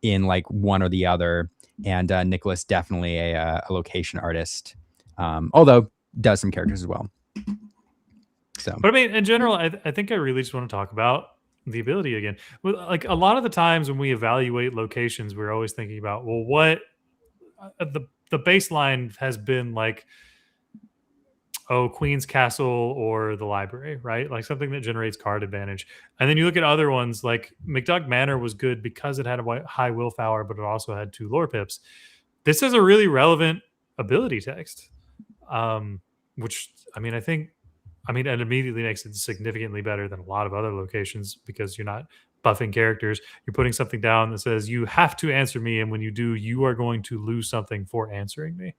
in like one or the other. And Nicholas definitely a location artist, although does some characters as well. So, but I mean, in general, I think I really just want to talk about the ability again. Like a lot of the times when we evaluate locations, we're always thinking about, well, what the baseline has been like, Queen's Castle or the library, right? Like something that generates card advantage. And then you look at other ones like McDuck Manor was good because it had a high willpower, but it also had 2 lore pips. This is a really relevant ability text, which I mean, it immediately makes it significantly better than a lot of other locations because you're not buffing characters. You're putting something down that says you have to answer me, and when you do, you are going to lose something for answering me.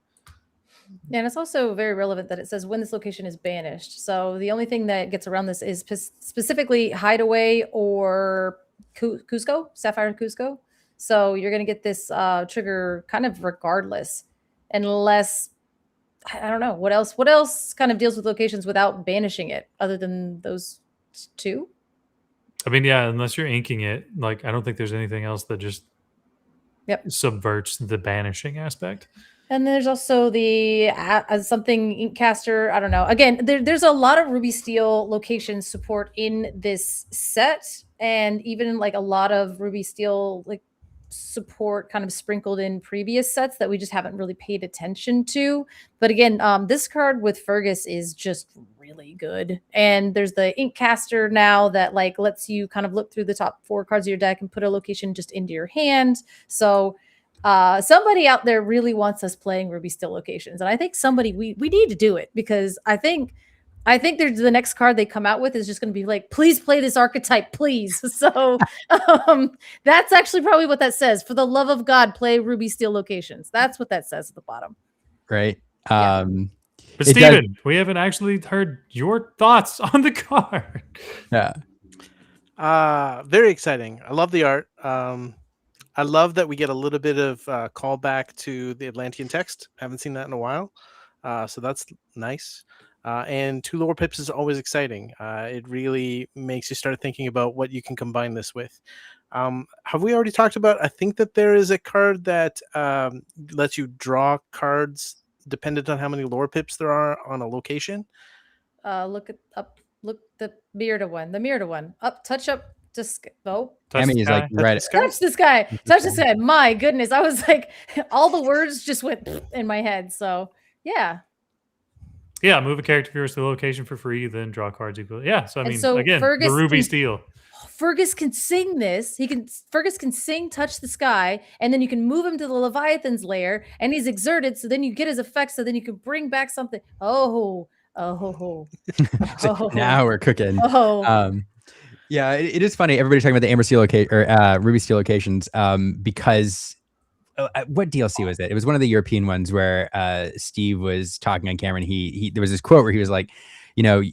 Yeah, and it's also very relevant that it says when this location is banished. So the only thing that gets around this is specifically Hideaway or Cusco, Sapphire Cusco. So you're going to get this trigger kind of regardless, unless, I don't know, what else kind of deals with locations without banishing it other than those 2? I mean, yeah, unless you're inking it, like I don't think there's anything else that just subverts the banishing aspect. And there's also the something Inkcaster. I don't know. Again, there's a lot of Ruby Steel location support in this set, and even like a lot of Ruby Steel like support kind of sprinkled in previous sets that we just haven't really paid attention to. But again, this card with Fergus is just really good. And there's the Inkcaster now that like lets you kind of look through the top 4 cards of your deck and put a location just into your hand. So somebody out there really wants us playing Ruby Steel locations, and I think we need to do it, because I think there's the next card they come out with is just going to be like, please play this archetype, please. So that's actually probably what that says. For the love of God, play Ruby Steel locations. That's what that says at the bottom. Great. Yeah. But Steven, we haven't actually heard your thoughts on the card. Yeah. Very exciting. I love the art. I love that we get a little bit of callback to the Atlantean text. Haven't seen that in a while. So that's nice. And 2 lore pips is always exciting. It really makes you start thinking about what you can combine this with. Have we already talked about, I think that there is a card that lets you draw cards dependent on how many lore pips there are on a location? Look the Mirda one. The Mirda one. Touch up. Just Tammy is like right. Touch this guy. Touch this guy. My goodness, I was like, all the words just went in my head. So yeah. Yeah, move a character viewers to the location for free, then draw cards equally. Yeah, so I mean, again, Fergus the Ruby Steel. Fergus can sing this. Fergus can sing "Touch the Sky," and then you can move him to the Leviathan's lair, and he's exerted. So then you get his effects. So then you can bring back something. Oh. Now we're cooking. Oh. Yeah, it is funny. Everybody's talking about the Amber Steel or Ruby Steel locations because what DLC was it? It was one of the European ones where Steve was talking on camera, and he there was this quote where he was like, you know,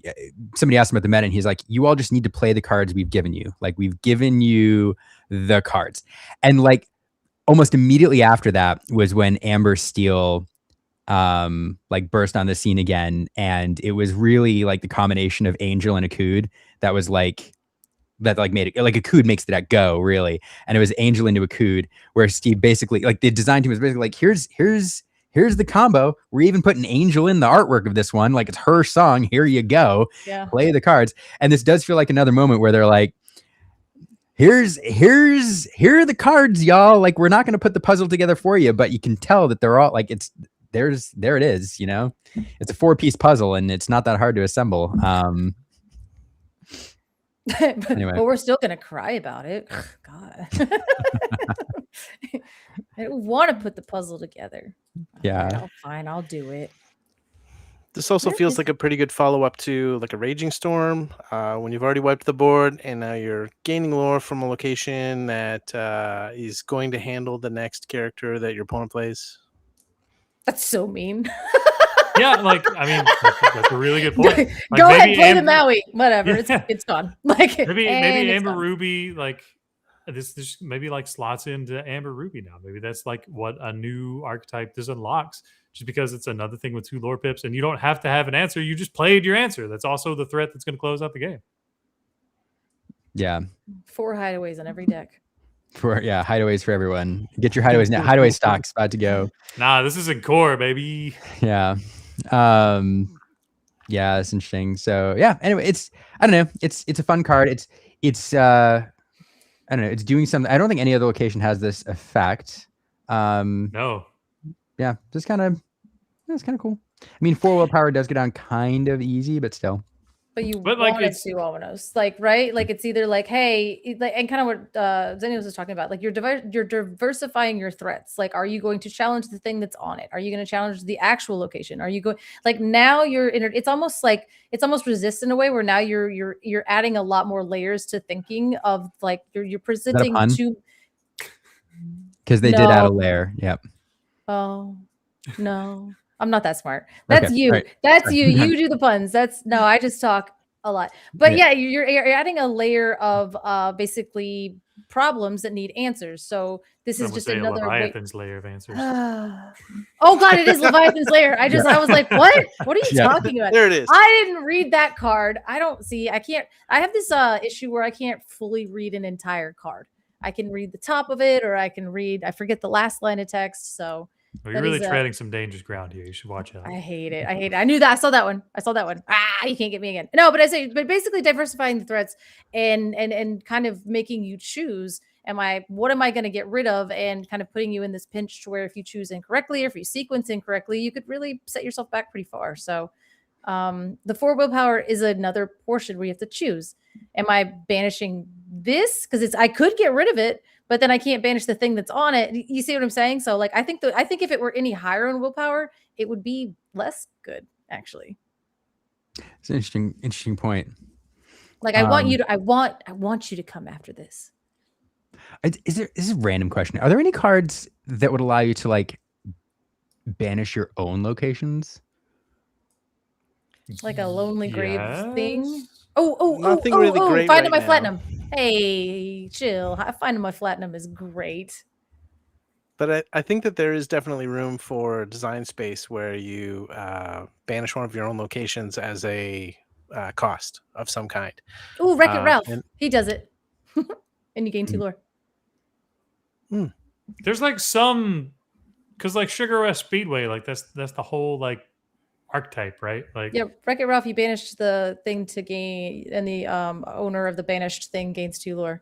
somebody asked him about the meta, and he's like, you all just need to play the cards we've given you. Like, we've given you the cards. And like almost immediately after that was when Amber Steel like burst on the scene again. And it was really like the combination of Angel and Akud that was like, that like made it like Akud makes the deck go, really. And it was Angel into Akud, where Steve basically, like, the design team was basically like, here's the combo. We're even putting Angel in the artwork of this one. Like, it's her song. Here you go. Yeah. Play the cards. And this does feel like another moment where they're like, here are the cards, y'all. Like, we're not going to put the puzzle together for you, but you can tell that they're all like, there it is, you know. It's a 4-piece puzzle, and it's not that hard to assemble. Anyway. But we're still gonna cry about it. God. I don't want to put the puzzle together. Yeah. Right, fine, I'll do it. This also feels like a pretty good follow-up to like a Raging Storm, when you've already wiped the board and now you're gaining lore from a location that is going to handle the next character that your opponent plays. That's so mean. Yeah, like I mean, that's a really good point. Like, Go ahead, maybe play the Amber- Maui. Whatever, Yeah. it's gone. Like maybe and it's Amber gone. Ruby like this maybe like slots into Amber Ruby now. Maybe that's like what a new archetype this unlocks, just because it's another thing with 2 lore pips, and you don't have to have an answer. You just played your answer. That's also the threat that's going to close out the game. Yeah. 4 hideaways on every deck. Hideaways for everyone. Get your hideaways now. Hideaway stocks about to go. Nah, this isn't core, baby. Yeah. Yeah, it's interesting. So yeah, anyway, I don't know. It's a fun card. It's I don't know. It's doing something. I don't think any other location has this effect. No. Yeah, just kind of. It's kind of cool. I mean, 4 willpower does go down kind of easy, but still. But you But, like, want it it's- to almost like right, like it's either like hey, like, and kind of what Xenios was talking about, like you're diversifying your threats. Like, are you going to challenge the thing that's on it? Are you going to challenge the actual location? Are you going like now you're in? It's almost resist in a way where now you're adding a lot more layers to thinking of like you're presenting pun? to. Because they did add a No. layer. Yep. Oh no, I'm not that smart. That's Okay, you. all right. That's Sorry. you. You do the puns. No, I just talk a lot. But Yeah. yeah, you're adding a layer of basically problems that need answers. So this I is would just say another way. Leviathan's layer of answers. Oh god, it is Leviathan's layer. I was like, what? What are you Yeah. talking about? There it is. I didn't read that card. I can't. I have this issue where I can't fully read an entire card. I can read the top of it, or I forget the last line of text. So Well, that you're really is, treading some dangerous ground here. You should watch out. I hate it. I knew that. I saw that one. You can't get me again. No, but but basically diversifying the threats and kind of making you choose. What am I going to get rid of? And kind of putting you in this pinch to where if you choose incorrectly or if you sequence incorrectly, you could really set yourself back pretty far. So the 4 willpower is another portion where you have to choose. Am I banishing this? Because I could get rid of it, but then I can't banish the thing that's on it. You see what I'm saying? So like I think if it were any higher in willpower, it would be less good, actually. It's an interesting point. Like I want you to come after this. This is a random question. Are there any cards that would allow you to like banish your own locations? Like a lonely grave Yes. thing. Nothing really great Finding right my now. platinum. Hey, chill. Finding my platinum is great. But I think that there is definitely room for design space where you banish one of your own locations as a cost of some kind. Ooh, Wreck-It Ralph. and- He does it. And you gain 2 lore. There's like some, because like Sugar Rush Speedway, like that's the whole like archetype, right? Like Yeah, Wreck-It Ralph, you banish the thing to gain, and the owner of the banished thing gains 2 lore.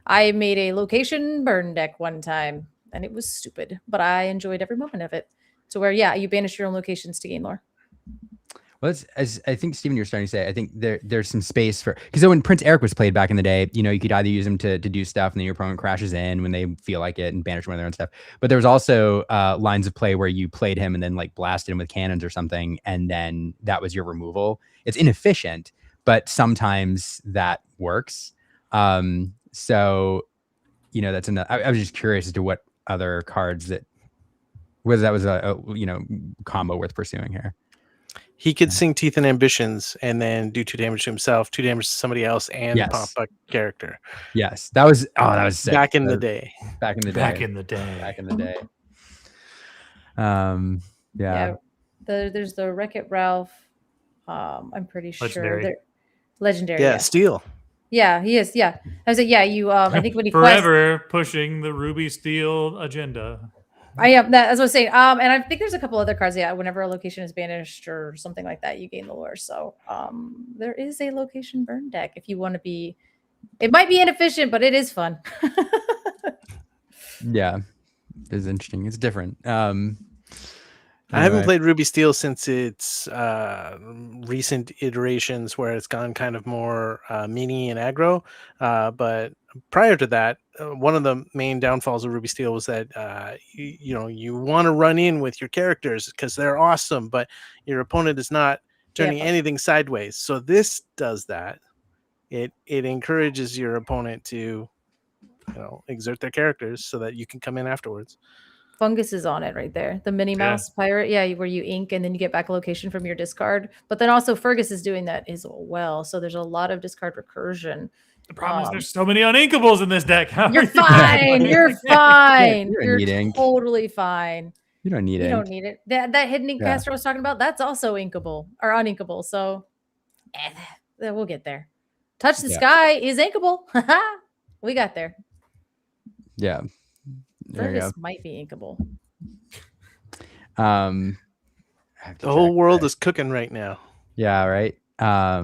I made a location burn deck one time, and it was stupid, but I enjoyed every moment of it. So where, yeah, you banish your own locations to gain lore. Well, as I think, Steven, you're starting to say, I think there's some space for, because when Prince Eric was played back in the day, you could either use him to do stuff and then your opponent crashes in when they feel like it and banish one of their own stuff. But there was also lines of play where you played him and then like blasted him with cannons or something, and then that was your removal. It's inefficient, but sometimes that works. So, that's another. I was just curious as to what other cards whether that was a combo worth pursuing here. He could sing Teeth and Ambitions and then do 2 damage to himself, 2 damage to somebody else, and Yes. pop a character. Yes, that was sick. Back in the day. Back in the day. back in the day. Back in the day. Yeah. There's the Wreck-It Ralph. I'm pretty Legendary. sure. Legendary. Yeah, Steel. Yeah, he is. Yeah. I was like, yeah, you I think when he Forever pushing the Ruby Steel agenda. I am that as I was saying. And I think there's a couple other cards. Yeah, whenever a location is banished or something like that, you gain the lore. So there is a location burn deck if you want to be. It might be inefficient, but it is fun. Yeah. It's interesting. It's different. I haven't Anyway. played Ruby Steel since its recent iterations where it's gone kind of more mini and aggro. But prior to that, one of the main downfalls of Ruby Steel was that you want to run in with your characters because they're awesome, but your opponent is not turning anything sideways. So this does that. It encourages your opponent to exert their characters so that you can come in afterwards. Fungus is on it right there. The Minnie Mouse pirate, where you ink and then you get back a location from your discard. But then also Fergus is doing that as well. So there's a lot of discard recursion. The problem is there's so many uninkables in this deck. You're fine. You're fine. You're You're totally fine. You don't need it. You don't need it. That hidden ink caster I was talking about, that's also inkable or uninkable. So we'll get there. Touch the Sky is inkable. We got there. Yeah. Fergus might be inkable. The whole world is cooking right now. Yeah, right. But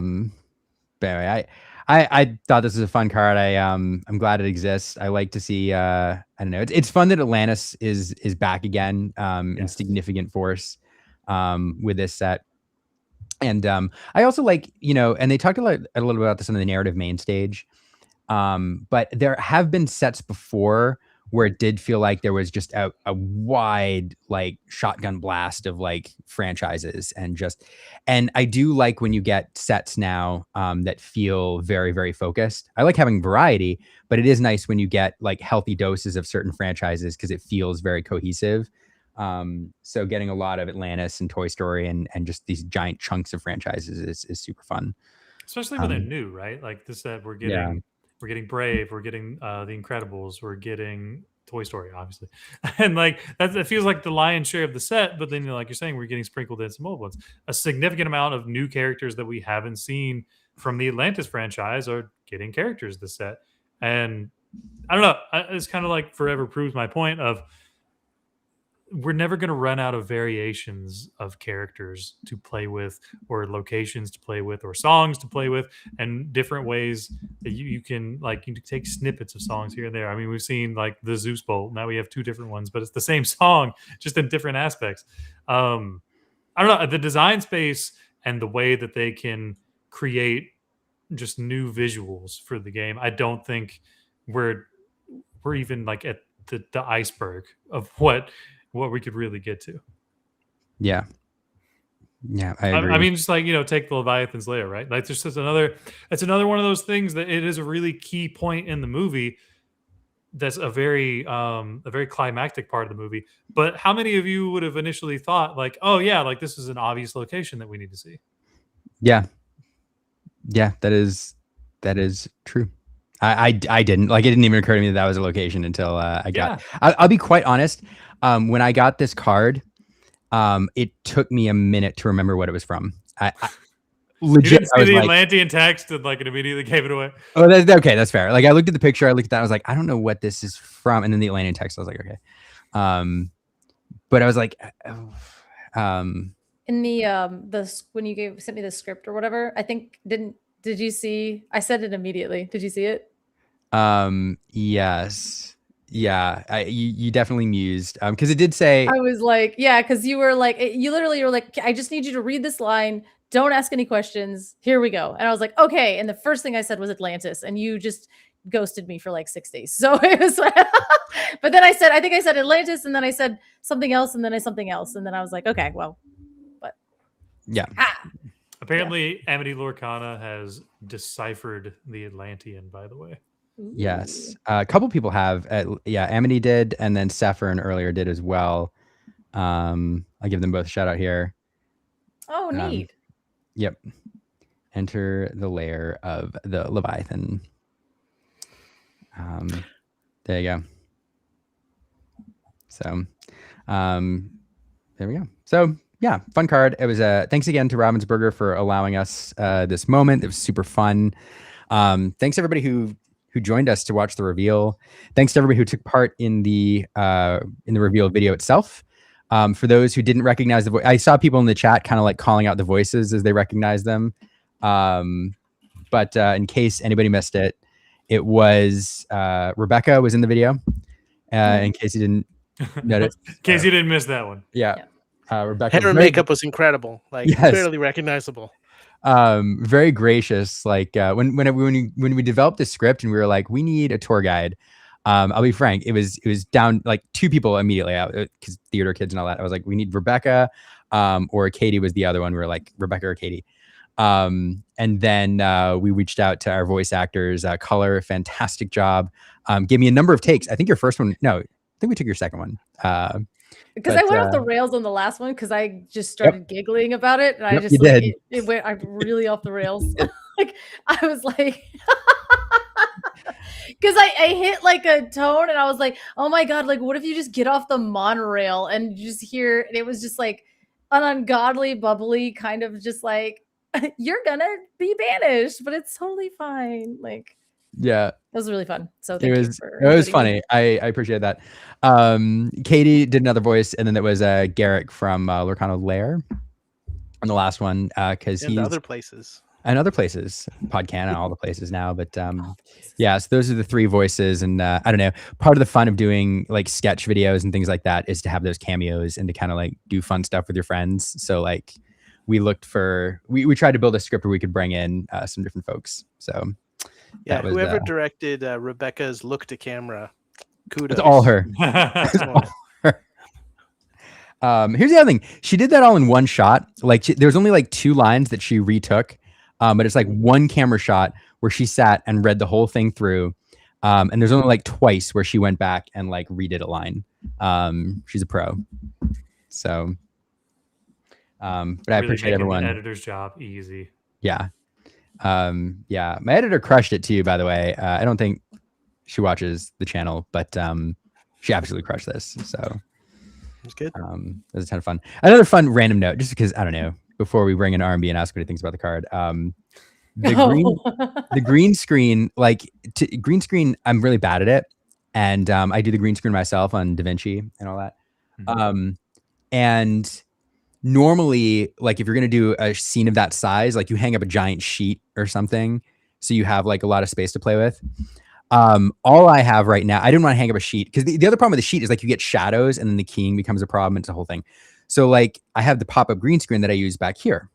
anyway, I thought this was a fun card. I'm glad it exists. I like to see I don't know. It's fun that Atlantis is back again in significant force with this set. And I also like, and they talked a little bit about this on the narrative main stage. But there have been sets before where it did feel like there was just a wide like shotgun blast of like franchises and I do like when you get sets now that feel very, very focused. I like having variety, but it is nice when you get like healthy doses of certain franchises because it feels very cohesive. So getting a lot of Atlantis and Toy Story and just these giant chunks of franchises is super fun. Especially when they're new, right? Like this set we're getting Brave, we're getting The Incredibles, we're getting Toy Story, obviously, and like that feels like the lion's share of the set. But then, like you're saying, we're getting sprinkled in some old ones. A significant amount of new characters that we haven't seen from the Atlantis franchise are getting characters this set, and I don't know. It's kind of like forever proves my point of we're never going to run out of variations of characters to play with or locations to play with or songs to play with and different ways that you can take snippets of songs here and there. I mean, we've seen like the Zeus Bolt. Now we have two different ones, but it's the same song, just in different aspects. I don't know, the design space and the way that they can create just new visuals for the game. I don't think we're even like at the iceberg of what we could really get to. Yeah, I agree. I mean, just like, take the Leviathan's lair, right? Like it's another one of those things that it is a really key point in the movie. That's a very climactic part of the movie. But how many of you would have initially thought like, oh yeah, like this is an obvious location that we need to see? Yeah, that is true. I didn't like, it didn't even occur to me that was a location until I'll be quite honest. When I got this card, it took me a minute to remember what it was from. I legit, you didn't see the Atlantean text and like it immediately gave it away. Oh, okay, that's fair. Like I looked at the picture, I looked at that, I was like, I don't know what this is from, and then the Atlantean text, I was like, okay. But I was like, in the when you sent me the script or whatever, I think did you see? I said it immediately. Did you see it? Yes. Yeah, you definitely mused because it did say. I was like, yeah, because you were like, you literally were like, I just need you to read this line. Don't ask any questions. Here we go. And I was like, okay. And the first thing I said was Atlantis, and you just ghosted me for like 6 days. So it was, but then I think I said Atlantis, and then I said something else, and then something else, and then I was like, okay, well, but yeah. Apparently, Amity Lorcana has deciphered the Atlantean, by the way. Yes, a couple people have. Amity did, and then Saffron earlier did as well. I'll give them both a shout out here. Oh, neat. Yep. Enter the lair of the Leviathan. There you go. So, there we go. So, yeah, fun card. It was thanks again to Ravensburger for allowing us this moment. It was super fun. Thanks everybody who joined us to watch the reveal. Thanks to everybody who took part in the reveal video itself. For those who didn't recognize the voice, I saw people in the chat kind of like calling out the voices as they recognized them. But in case anybody missed it, it was Rebecca was in the video. In case you didn't notice. In case you didn't miss that one. Yeah. Rebecca. Hair and makeup was incredible. Like barely recognizable. Very gracious. Like when we developed the script and we were like, we need a tour guide. I'll be frank, it was down like 2 people immediately out because theater kids and all that. I was like, we need Rebecca, or Katie was the other one. We were like Rebecca or Katie. And then we reached out to our voice actors. Color, fantastic job. Gave me a number of takes. I think your first one, no, think we took your second one. Because But, I went off the rails on the last one because I just started giggling about it, and I Yep, just you like did. it went I'm really off the rails. Like I was like, because I hit like a tone, and I was like, oh my god, like what if you just get off the monorail and you just hear? And it was just like an ungodly, bubbly kind of just like you're gonna be banished, but it's totally fine. Like yeah, it was really fun. So it thank you was for it was including me. funny. I appreciate that. Katie did another voice, and then there was Garrick from Lorcana Lair on the last one because And he's other places. and other places, Podcana and all the places now. But yeah, so those are the three voices, and I don't know. Part of the fun of doing like sketch videos and things like that is to have those cameos and to kind of like do fun stuff with your friends. So like we tried to build a script where we could bring in some different folks. So Yeah, that was, whoever directed Rebecca's look to camera, kudos. it's all her. It's all her. Here's the other thing. She did that all in one shot. Like there's only like 2 lines that she retook. But it's like one camera shot where she sat and read the whole thing through. And there's only like twice where she went back and like redid a line. She's a pro. So, but I Really appreciate making everyone. the editor's job easy. Yeah. Yeah. My editor crushed it too, by the way. I don't think she watches the channel, but she absolutely crushed this. So It's good. it was a ton of fun. Another fun random note, just because I don't know, before we bring in R&B and ask what he thinks about the card. The green screen, green screen, I'm really bad at it. And I do the green screen myself on DaVinci and all that. And normally, like if you're going to do a scene of that size, like you hang up a giant sheet or something. So you have like a lot of space to play with. All I have right now, I didn't want to hang up a sheet because the other problem with the sheet is like you get shadows and then the keying becomes a problem. It's a whole thing. So like I have the pop-up green screen that I use back here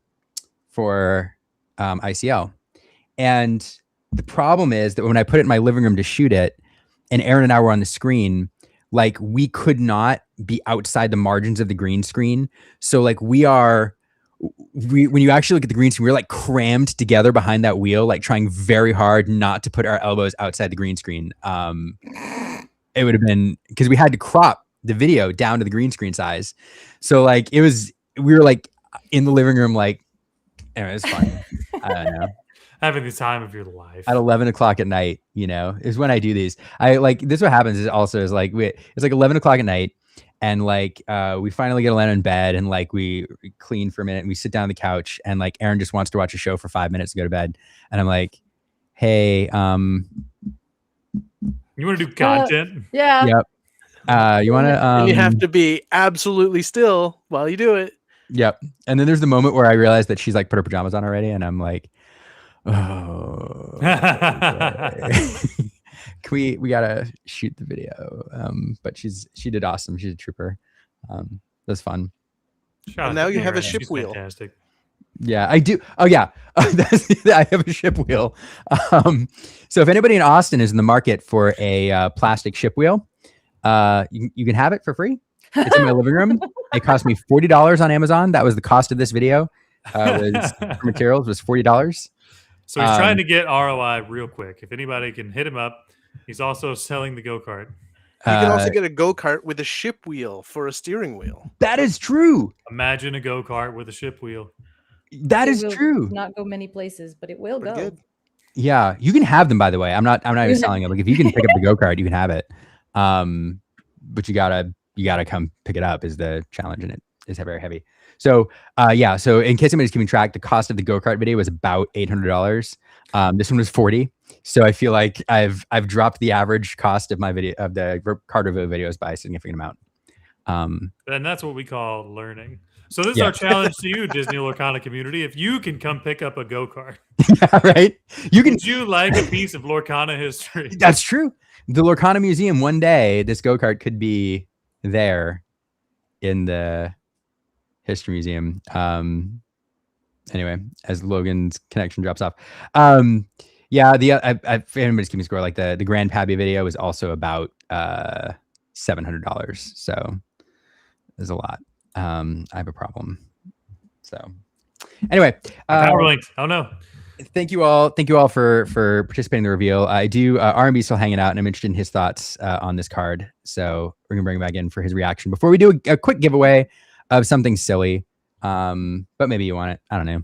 for ICL. And the problem is that when I put it in my living room to shoot it and Aaron and I were on the screen, like we could not be outside the margins of the green screen. So like when you actually look at the green screen, we're like crammed together behind that wheel, like trying very hard not to put our elbows outside the green screen. It would have been because we had to crop the video down to the green screen size. So like we were like in the living room, like, anyway, it's fun. I don't know. Having the time of your life. At 11 o'clock at night, is when I do these. I like this. What happens is also is like, it's like 11 o'clock at night. And like, we finally get Elena in bed and like we clean for a minute and we sit down on the couch and like Aaron just wants to watch a show for 5 minutes to go to bed. And I'm like, hey, you want to do content? Yeah. Yep. You want to, and you have to be absolutely still while you do it. Yep. And then there's the moment where I realize that she's like put her pajamas on already. And I'm like, oh, we gotta shoot the video. But she did awesome. She's a trooper. That's fun. And now you have a ship wheel. Fantastic. Yeah, I do. Oh yeah. I have a ship wheel. So if anybody in Austin is in the market for a plastic ship wheel, you can have it for free. It's in my living room. It cost me $40 on Amazon. That was the cost of this video. Was for materials was $40. So he's trying to get ROI real quick. If anybody can hit him up, he's also selling the go-kart. You can also get a go-kart with a ship wheel for a steering wheel. That is true. Imagine a go-kart with a ship wheel. That is true. Not go many places, but it will go. Good. Yeah, you can have them. By the way, I'm not even selling it. Like if you can pick up the go-kart, you can have it. But you gotta come pick it up. Is the challenge, and it is very heavy. So yeah. So in case anybody's keeping track, the cost of the go-kart video was about $800. This one was $40. So I feel like I've dropped the average cost of my video of the card review videos by a significant amount. And that's what we call learning. So this is our challenge to you, Disney Lorcana community. If you can come pick up a go-kart, yeah, right? Would you like a piece of Lorcana history? That's true. The Lorcana Museum, one day, this go-kart could be there in the History Museum. Anyway, as Logan's connection drops off. Yeah, if anybody's keeping score, like the Grand Pabby video was also about $700. So there's a lot. I have a problem. So anyway, Power linked. Oh no. Thank you all for participating in the reveal. I do R&B still hanging out, and I'm interested in his thoughts on this card. So we're gonna bring him back in for his reaction before we do a quick giveaway of something silly. But maybe you want it. I don't know.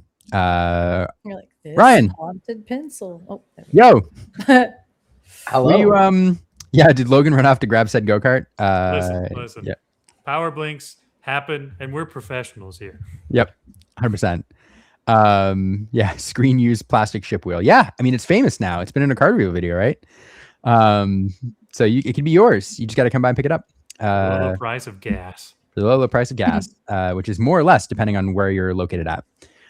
You're like this Ryan. haunted pencil. Oh, there we Yo, go. Hello. you yeah, did Logan run off to grab said go-kart? Listen. Yeah. Power blinks happen, and we're professionals here. Yep. 100%. Yeah, screen use plastic ship wheel. Yeah, I mean it's famous now. It's been in a card review video, right? So it can be yours. You just got to come by and pick it up. The low price of gas. The low price of gas, which is more or less depending on where you're located at.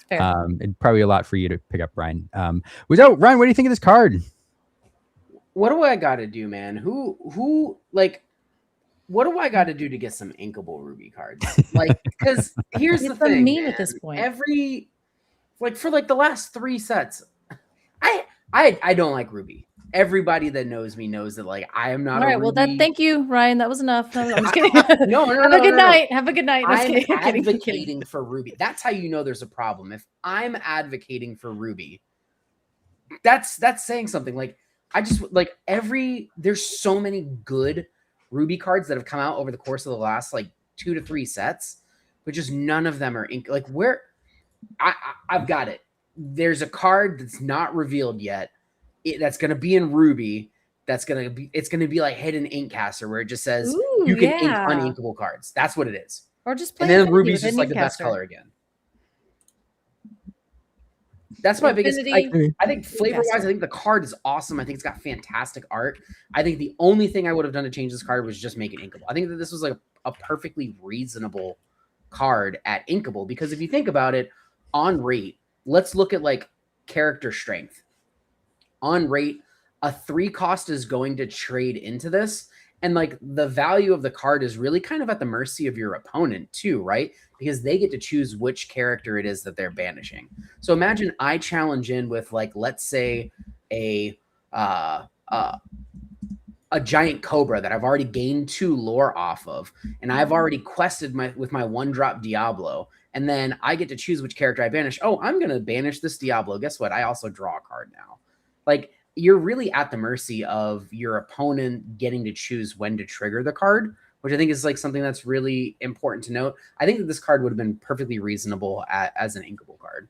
Fair. It'd probably be a lot for you to pick up, Ryan. Ryan, what do you think of this card? What do I got to do, man? Who like? What do I got to do to get some inkable Ruby cards? Like, because here's It's the a thing, meme man. at this point. For the last 3 sets, I don't like Ruby. Everybody that knows me knows that like I am not. All right. a Well, Ruby. thank you, Ryan. That was enough. No, I'm just kidding. No, Have a good night. Have a good night. No, I'm just kidding. I'm kidding. advocating for Ruby. That's how you know there's a problem. If I'm advocating for Ruby, that's saying something. Like I just like there's so many good Ruby cards that have come out over the course of the last like 2 to 3 sets, but just none of them are like where I've got it. There's a card that's not revealed yet. That's going to be in Ruby. It's going to be like hidden Inkcaster where it just says Ooh, you can ink yeah. uninkable cards. That's what it is. Or just play And then Infinity Ruby's with just like the best Inkcaster. color again. That's my biggest. Infinity I think flavor wise, I think the card is awesome. I think it's got fantastic art. I think the only thing I would have done to change this card was just make it inkable. I think that this was like a perfectly reasonable card at inkable because if you think about it, on rate, let's look at like character strength. On rate, a 3 cost is going to trade into this. And like the value of the card is really kind of at the mercy of your opponent too, right? Because they get to choose which character it is that they're banishing. So imagine I challenge in with like, let's say a giant cobra that I've already gained 2 lore off of, and I've already quested with my 1-drop Diablo, and then I get to choose which character I banish. Oh, I'm gonna banish this Diablo. Guess what? I also draw a card now. Like you're really at the mercy of your opponent getting to choose when to trigger the card, which I think is like something that's really important to note. I think that this card would have been perfectly reasonable as an inkable card.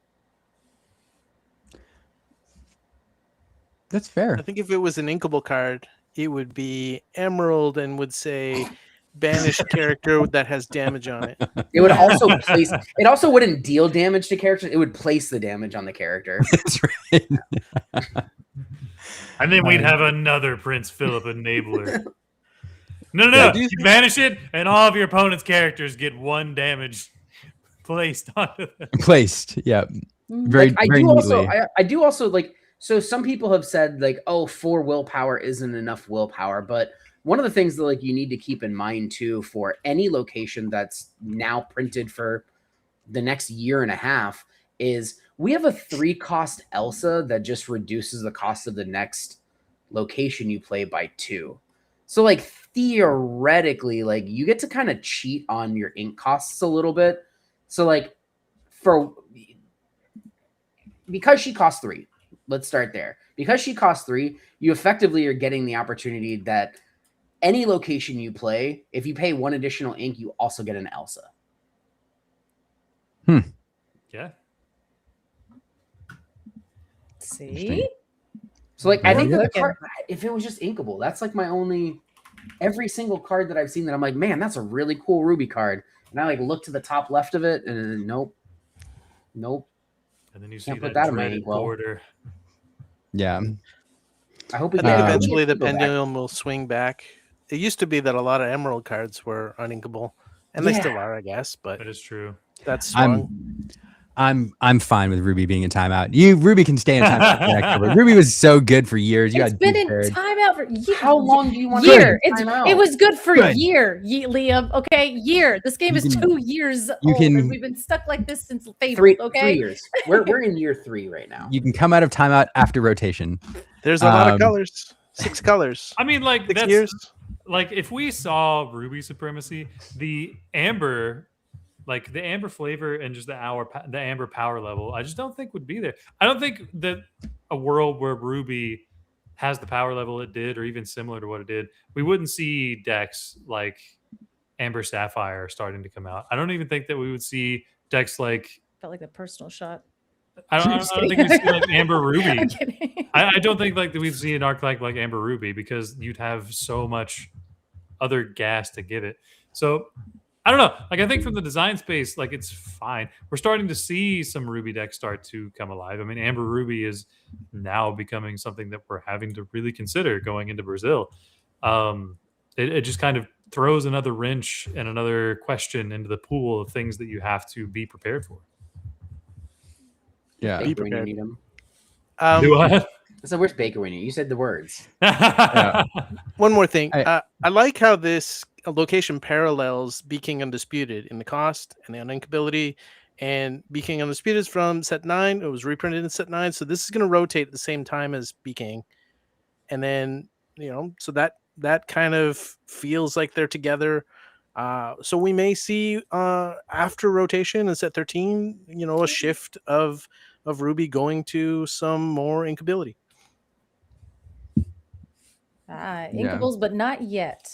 That's fair. I think if it was an inkable card, it would be emerald and would say banish character that has damage on it. It would also place. It also wouldn't deal damage to characters. It would place the damage on the character. That's right. And then we'd have another Prince Philip enabler. No. You banish it, and all of your opponent's characters get 1 damage placed onto them. Placed. Yeah. Very, Like, very neatly. I do also like. So some people have said like, oh, 4 willpower isn't enough willpower, but one of the things that like you need to keep in mind too for any location that's now printed for the next year and a half is we have a 3-cost Elsa that just reduces the cost of the next location you play by 2. So like theoretically, like you get to kind of cheat on your ink costs a little bit. So like because she costs 3, let's start there. Because she costs 3, you effectively are getting the opportunity that any location you play, if you pay 1 additional ink, you also get an Elsa. Yeah. See? So like I think that the looking. card, if it was just inkable, that's like my only every single card that I've seen that I'm like, man, that's a really cool Ruby card. And I like look to the top left of it and nope. And then you see put that that in my dreaded inkwell. border. Yeah. I hope we I think get eventually the go back. pendulum will swing back. It used to be that a lot of emerald cards were uninkable, and they still are, I guess. But That is true. that's strong. I'm fine with Ruby being in timeout. Ruby can stay in timeout. for next year, but Ruby was so good for years. It's been in timeout for years. How long do you want year? to It was good for Good. year, Liam. Okay, year. This game is 2 years old, can- and we've been stuck like this since Fable. 3 Okay, years. We're in year 3 right now. You can come out of timeout after rotation. There's a lot of Um, colors. 6 colors. I mean, like 6 that's years. like if we saw Ruby supremacy, the Amber like the amber flavor and just the amber power level, I just don't think would be there. I don't think that a world where Ruby has the power level it did, or even similar to what it did, we wouldn't see decks like Amber Sapphire starting to come out. I don't even think that we would see decks like Felt like a personal shot. I I'm don't just think kidding. we'd see like Amber Ruby. I'm kidding. I don't think like that we'd see an archetype like Amber Ruby, because you'd have so much other gas to give it. So I don't know. Like I think from the design space, like it's fine. We're starting to see some Ruby decks start to come alive. I mean, Amber Ruby is now becoming something that we're having to really consider going into Brazil. It just kind of throws another wrench and another question into the pool of things that you have to be prepared for. Yeah. Baker when you need him. Do what? So where's Baker when you said the words? One more thing. I- I like how this location parallels Be King Undisputed in the cost and the uninkability. And Be King Undisputed is from set 9. It was reprinted in set 9. So this is going to rotate at the same time as Be King. And then, so that kind of feels like they're together. So we may see after rotation in set 13, a shift of Ruby going to some more inkability. Inkables, but not yet.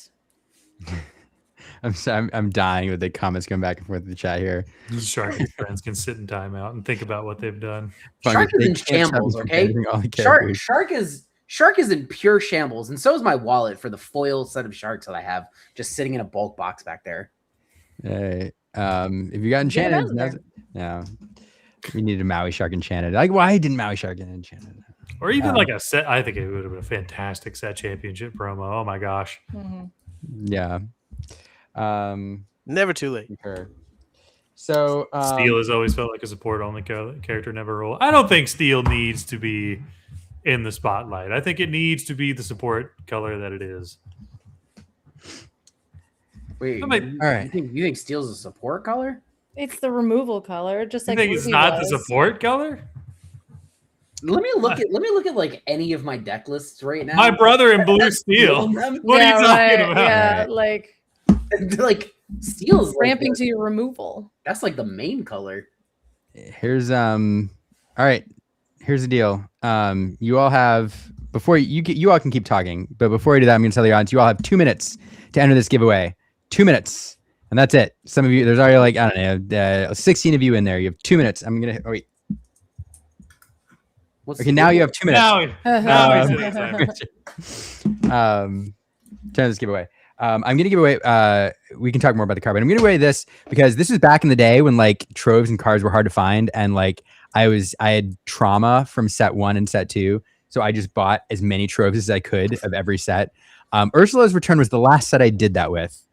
I'm dying with the comments going back and forth in the chat here. Sharky friends can sit in timeout and think about what they've done. Shark is in shambles, okay? Shark is in pure shambles, and so is my wallet for the foil set of sharks that I have just sitting in a bulk box back there. Hey, if you got enchanted, no, we need a Maui Shark enchanted. Like, why didn't Maui Shark get enchanted? Or even like a set. I think it would have been a fantastic set championship promo. Oh my gosh. Mm-hmm. Yeah. Never too late. Sure. So Steel has always felt like a support only character, never roll. I don't think Steel needs to be in the spotlight. I think it needs to be the support color that it is. Wait, all right. You think Steel's a support color? It's the removal color, just You like think it's Ruby not was. the support color? Let me look at like any of my deck lists right now. My brother in blue Steel. What are you talking about? Yeah, like Steel's ramping to your removal. That's like the main color. Here's all right. Here's the deal. You all have you all can keep talking, but before you do that, I'm going to tell the audience you all have 2 minutes to enter this giveaway. 2 minutes, and that's it. Some of you, there's already like I don't know, 16 of you in there. You have 2 minutes. I'm gonna wait. Okay, now you have 2 minutes. Turn this giveaway. I'm going to give away, we can talk more about the card, but I'm going to give away this because this is back in the day when like troves and cards were hard to find. And like, I had trauma from set 1 and set 2. So I just bought as many troves as I could of every set. Ursula's Return was the last set I did that with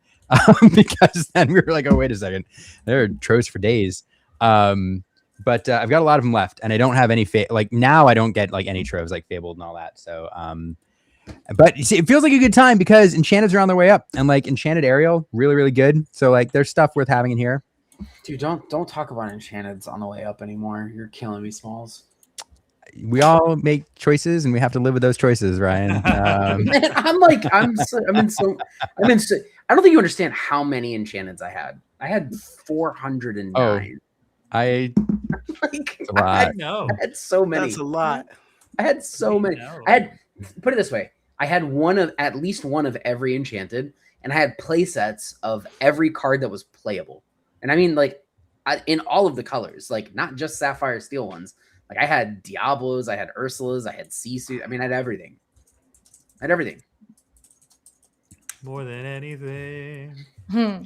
because then we were like, oh, wait a second. There are troves for days. But I've got a lot of them left and I don't have any, like now I don't get like any troves like Fabled and all that. So, but see, it feels like a good time because Enchanteds are on their way up and like Enchanted Ariel, really, really good. So like there's stuff worth having in here. Dude, don't talk about Enchanteds on the way up anymore. You're killing me, Smalls. We all make choices and we have to live with those choices, Ryan. Man, I don't think you understand how many Enchanteds I had. I had 409. Oh, like, a lot. I had so many. That's a lot. I had so many. I had, put it this way, I had at least one of every Enchanted, and I had play sets of every card that was playable. And I mean, like, in all of the colors, like not just Sapphire Steel ones. Like I had Diablos, I had Ursulas, I had Sisu. I mean, I had everything. More than anything. Oh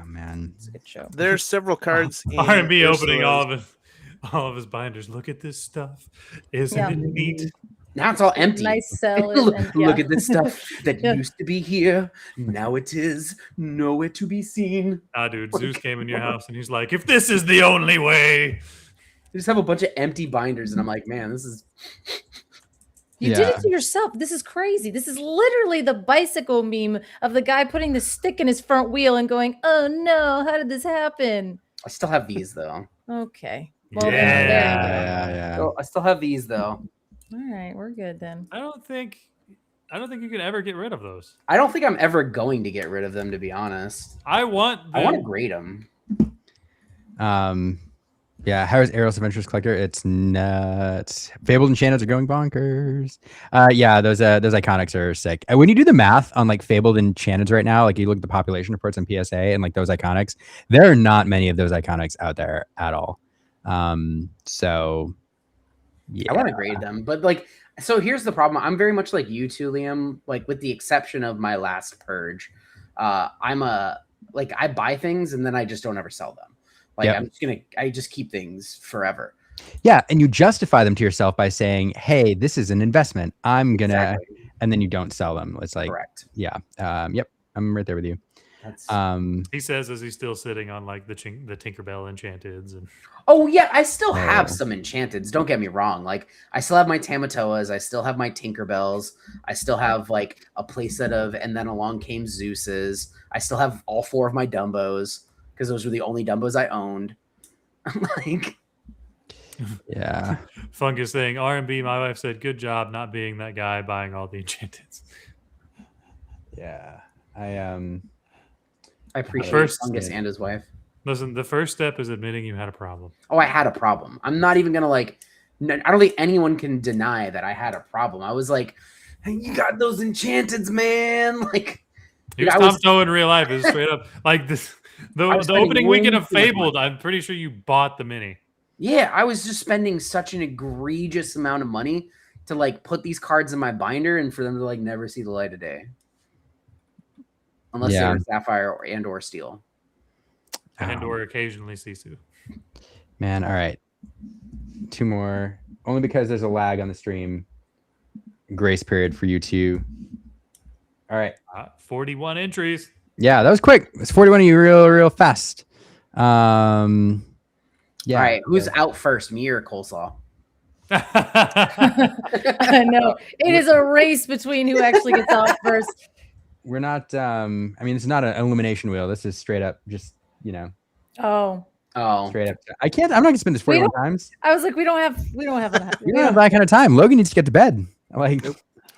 man, it's a good show. There's several cards. R&B opening all of his binders. Look at this stuff. Isn't it neat? Now it's all empty. Nice cell. Look at this stuff that used to be here. Now it is nowhere to be seen. Ah, dude, Zeus came in your house and he's like, if this is the only way. You just have a bunch of empty binders, and I'm like, man, this is. You did it to yourself. This is crazy. This is literally the bicycle meme of the guy putting the stick in his front wheel and going, oh no, how did this happen? I still have these, though. Okay. Well, yeah. So I still have these, though. All right, we're good then. I don't think I don't think you can ever get rid of those. I don't think I'm ever going to get rid of them, to be honest. I want to grade them. Yeah, Harris Aerial's Adventures Collector. It's nuts. Fabled Enchanteds are going bonkers. Yeah, those iconics are sick. When you do the math on like Fabled Enchanteds right now, like you look at the population reports on PSA and like those iconics, there are not many of those iconics out there at all. So yeah, I want to grade them, but like, so here's the problem. I'm very much like you two, Liam. Like with the exception of my last purge, I buy things and then I just don't ever sell them. Like I just keep things forever. Yeah, and you justify them to yourself by saying, "Hey, this is an investment. I'm gonna," and then you don't sell them. It's like, correct. Yeah. Yep. I'm right there with you. He says as he's still sitting on like the Tinkerbell Enchanteds and. Oh yeah, I still have some Enchanteds. Don't get me wrong. Like I still have my Tamatoas. I still have my Tinkerbells. I still have like a playset of And Then Along Came Zeus's. I still have all 4 of my Dumbos because those were the only Dumbos I owned. Like, yeah. Fungus saying R&B. My wife said, "Good job not being that guy buying all the Enchanteds." Yeah, I appreciate Fungus and his wife. Listen, the first step is admitting you had a problem. Oh, I had a problem. I'm not even gonna I don't think anyone can deny that I had a problem. I was like, hey, you got those Enchanteds, man. Like, he was Tom Toe in real life. Is straight up like this. The opening weekend of Fabled, I'm pretty sure you bought the mini. Yeah, I was just spending such an egregious amount of money to like put these cards in my binder and for them to like never see the light of day. Unless they were Sapphire or Steel. And or occasionally Sisu. Man, all right. 2 more. Only because there's a lag on the stream. Grace period for you two. All right. 41 entries. Yeah, that was quick. It's 41 of you real fast. Yeah. All right. Who's out first, me or Coleslaw? I know. It is a race between who actually gets out first. We're not I mean, it's not an elimination wheel. This is straight up just, Oh. Straight up. I'm not gonna spin this 41 times. I was like, we don't have We don't have that kind of time. Logan needs to get to bed. Like,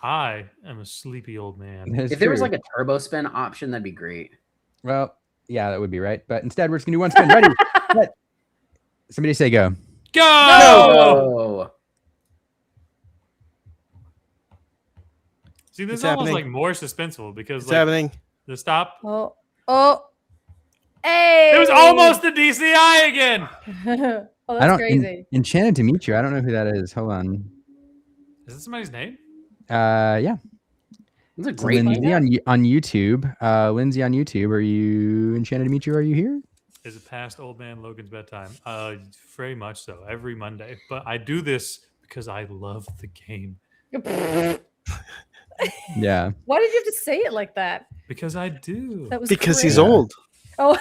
I am a sleepy old man. If there was like a turbo spin option, that'd be great. Well, yeah, that would be right. But instead, we're just gonna do one spin. Ready? Somebody say go. Go! See, this is almost like more suspenseful because it's happening. The stop. Oh. Hey! It was almost the DCI again. Oh, that's crazy. Enchanted to meet you. I don't know who that is. Hold on. Is this somebody's name? Yeah. That's a great Lindsay on YouTube. Lindsay on YouTube. Are you enchanted to meet you? Are you here? Is it past old man Logan's bedtime? Very much so. Every Monday. But I do this because I love the game. Yeah. Why did you have to say it like that? Because I do. That was because crazy. He's old. Oh.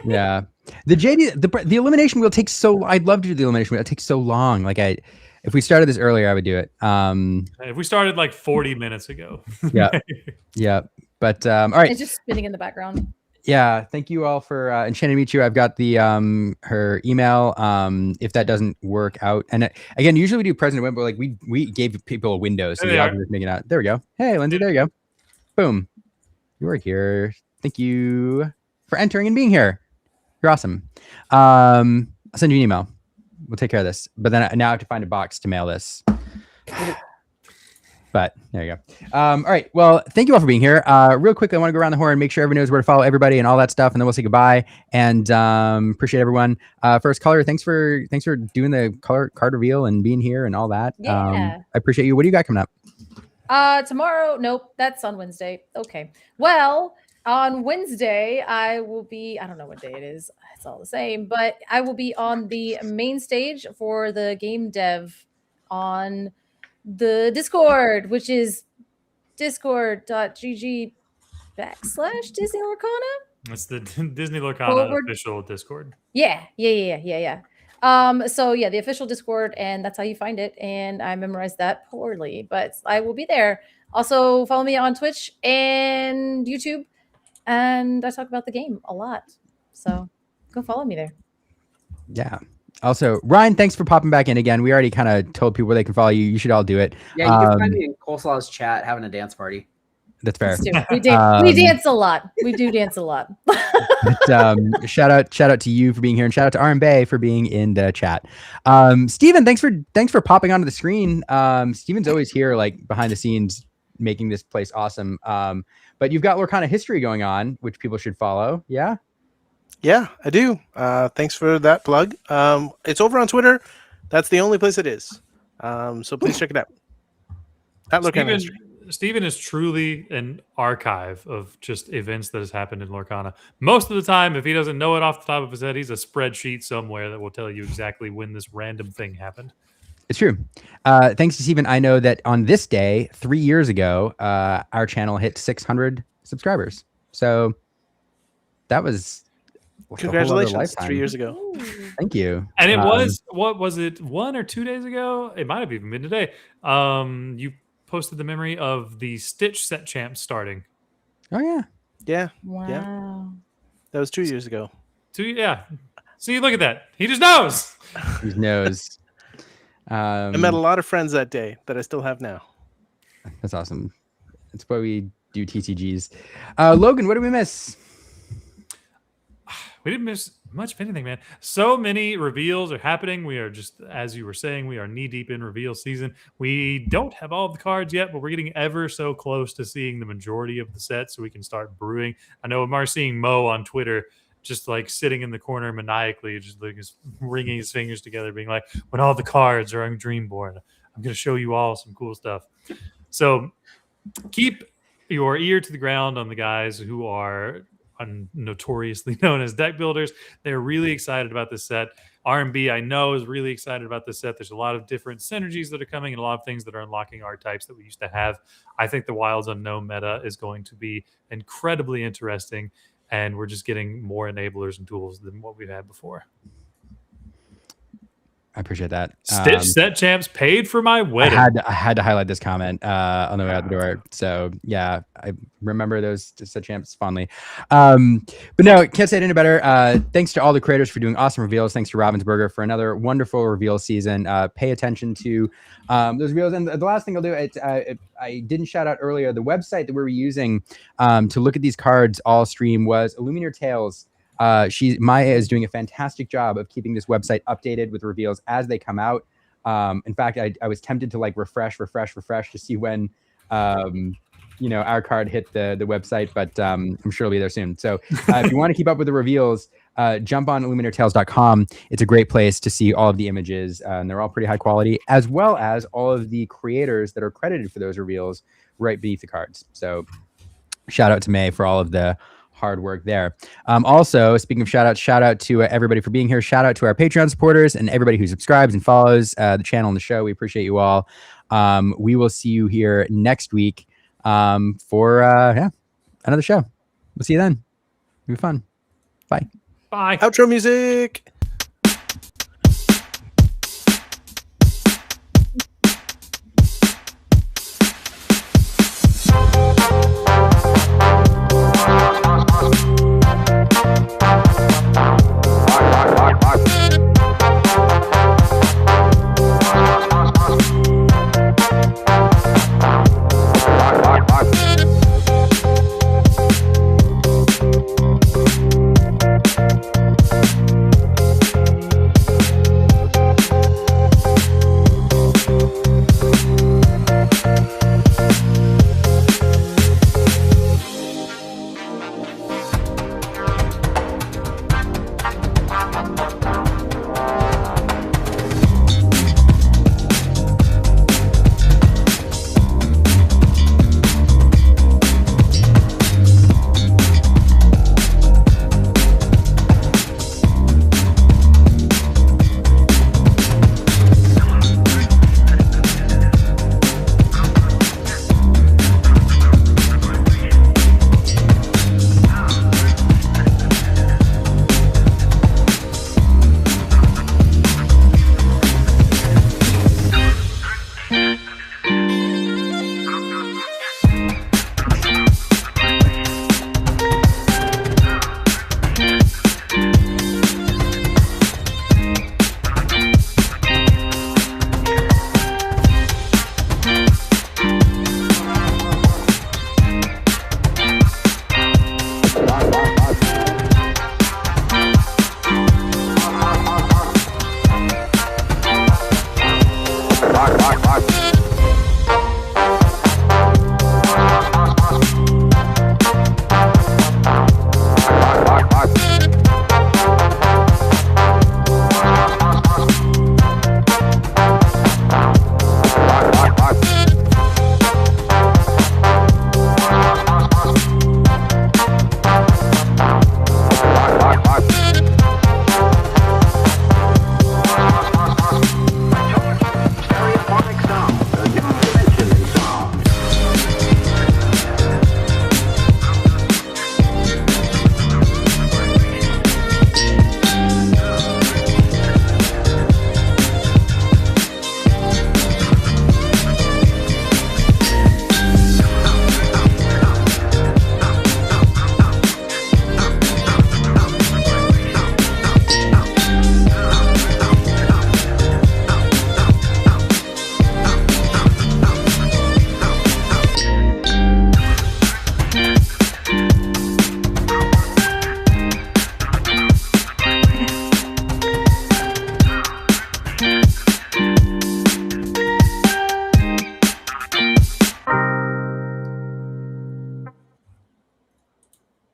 Yeah. The JD the elimination wheel takes so. I'd love to do the elimination wheel. It takes so long. Like if we started this earlier, I would do it. If we started like 40 minutes ago. Yeah. Yeah. But all right. It's just spinning in the background. Yeah, thank you all for enchanted to meet you. I've got the her email. If that doesn't work out, and again, usually we do President Win, but like we gave people a window, so the algorithm making out. There we go. Hey, Lindsay, there you go. Boom, you are here. Thank you for entering and being here. You're awesome. I'll send you an email. We'll take care of this. But then now I have to find a box to mail this. But there you go. All right. Well, thank you all for being here. Real quickly, I want to go around the horn and make sure everyone knows where to follow everybody and all that stuff, and then we'll say goodbye. And appreciate everyone. First caller, thanks for doing the card reveal and being here and all that. Yeah. I appreciate you. What do you got coming up? Tomorrow. Nope, that's on Wednesday. Okay. Well, on Wednesday, I will be, I don't know what day it is. It's all the same, but I will be on the main stage for the game dev on the Discord, which is discord.gg/Disney Lorcana. That's the Disney Lorcana official Discord. Yeah. So yeah, the official Discord, and that's how you find it. And I memorized that poorly, but I will be there. Also, follow me on Twitch and YouTube, and I talk about the game a lot. So go follow me there. Yeah. Also, Ryan, thanks for popping back in again. We already kind of told people where they can follow you. You should all do it. Yeah, you can find me in Coleslaw's chat having a dance party. That's fair. We dance a lot. We do dance a lot. But, shout out to you for being here, and shout out to Arm Bay for being in the chat. Steven, thanks for popping onto the screen. Steven's always here, like behind the scenes, making this place awesome. But you've got Lorcana history going on, which people should follow. Yeah. Yeah, I do. Thanks for that plug. It's over on Twitter. That's the only place it is. So please check it out. At Lorcana history. Steven is truly an archive of just events that has happened in Lorcana. Most of the time, if he doesn't know it off the top of his head, he's a spreadsheet somewhere that will tell you exactly when this random thing happened. It's true. Thanks to Steven, I know that on this day, 3 years ago, our channel hit 600 subscribers. So that was congratulations, 3 years ago. Ooh. Thank you. And it was, what was it, 1 or 2 days ago? It might have even been today. You posted the memory of the Stitch set champs starting. Oh yeah. Yeah. Wow. Yeah. That was 2 years ago. Yeah. See, look at that. He just knows. He knows. I met a lot of friends that day that I still have now. That's awesome. That's why we do TCGs. Logan, what did we miss? We didn't miss much of anything, man. So many reveals are happening. We are just, as you were saying, we are knee deep in reveal season. We don't have all of the cards yet, but we're getting ever so close to seeing the majority of the set so we can start brewing. I know I'm seeing Mo on Twitter just like sitting in the corner maniacally, just like wringing his fingers together, being like, when all the cards are on Dreamborn, I'm going to show you all some cool stuff. So keep your ear to the ground on the guys who are notoriously known as deck builders. They're really excited about this set. R&B, I know, is really excited about this set. There's a lot of different synergies that are coming and a lot of things that are unlocking archetypes that we used to have. I think the Wilds Unknown meta is going to be incredibly interesting, and we're just getting more enablers and tools than what we've had before. I appreciate that. Stitch set champs paid for my wedding. I had to highlight this comment on the way out the door. So yeah, I remember those set champs fondly. But no, can't say it any better. Thanks to all the creators for doing awesome reveals. Thanks to Ravensburger for another wonderful reveal season. Pay attention to those reveals. And the last thing I'll do, I didn't shout out earlier, the website that we were using to look at these cards all stream was Illuminate Tales. Maya is doing a fantastic job of keeping this website updated with reveals as they come out. In fact, I was tempted to like refresh to see when our card hit the website, but I'm sure it'll be there soon. So if you want to keep up with the reveals, jump on illuminatortales.com. It's a great place to see all of the images, and they're all pretty high quality, as well as all of the creators that are credited for those reveals right beneath the cards. So shout out to May for all of the hard work there. Also, speaking of shout out to everybody for being here. Shout out to our Patreon supporters and everybody who subscribes and follows the channel and the show. We appreciate you all. We will see you here next week for another show. We'll see you then. It'll be fun. Bye. Bye. Outro music.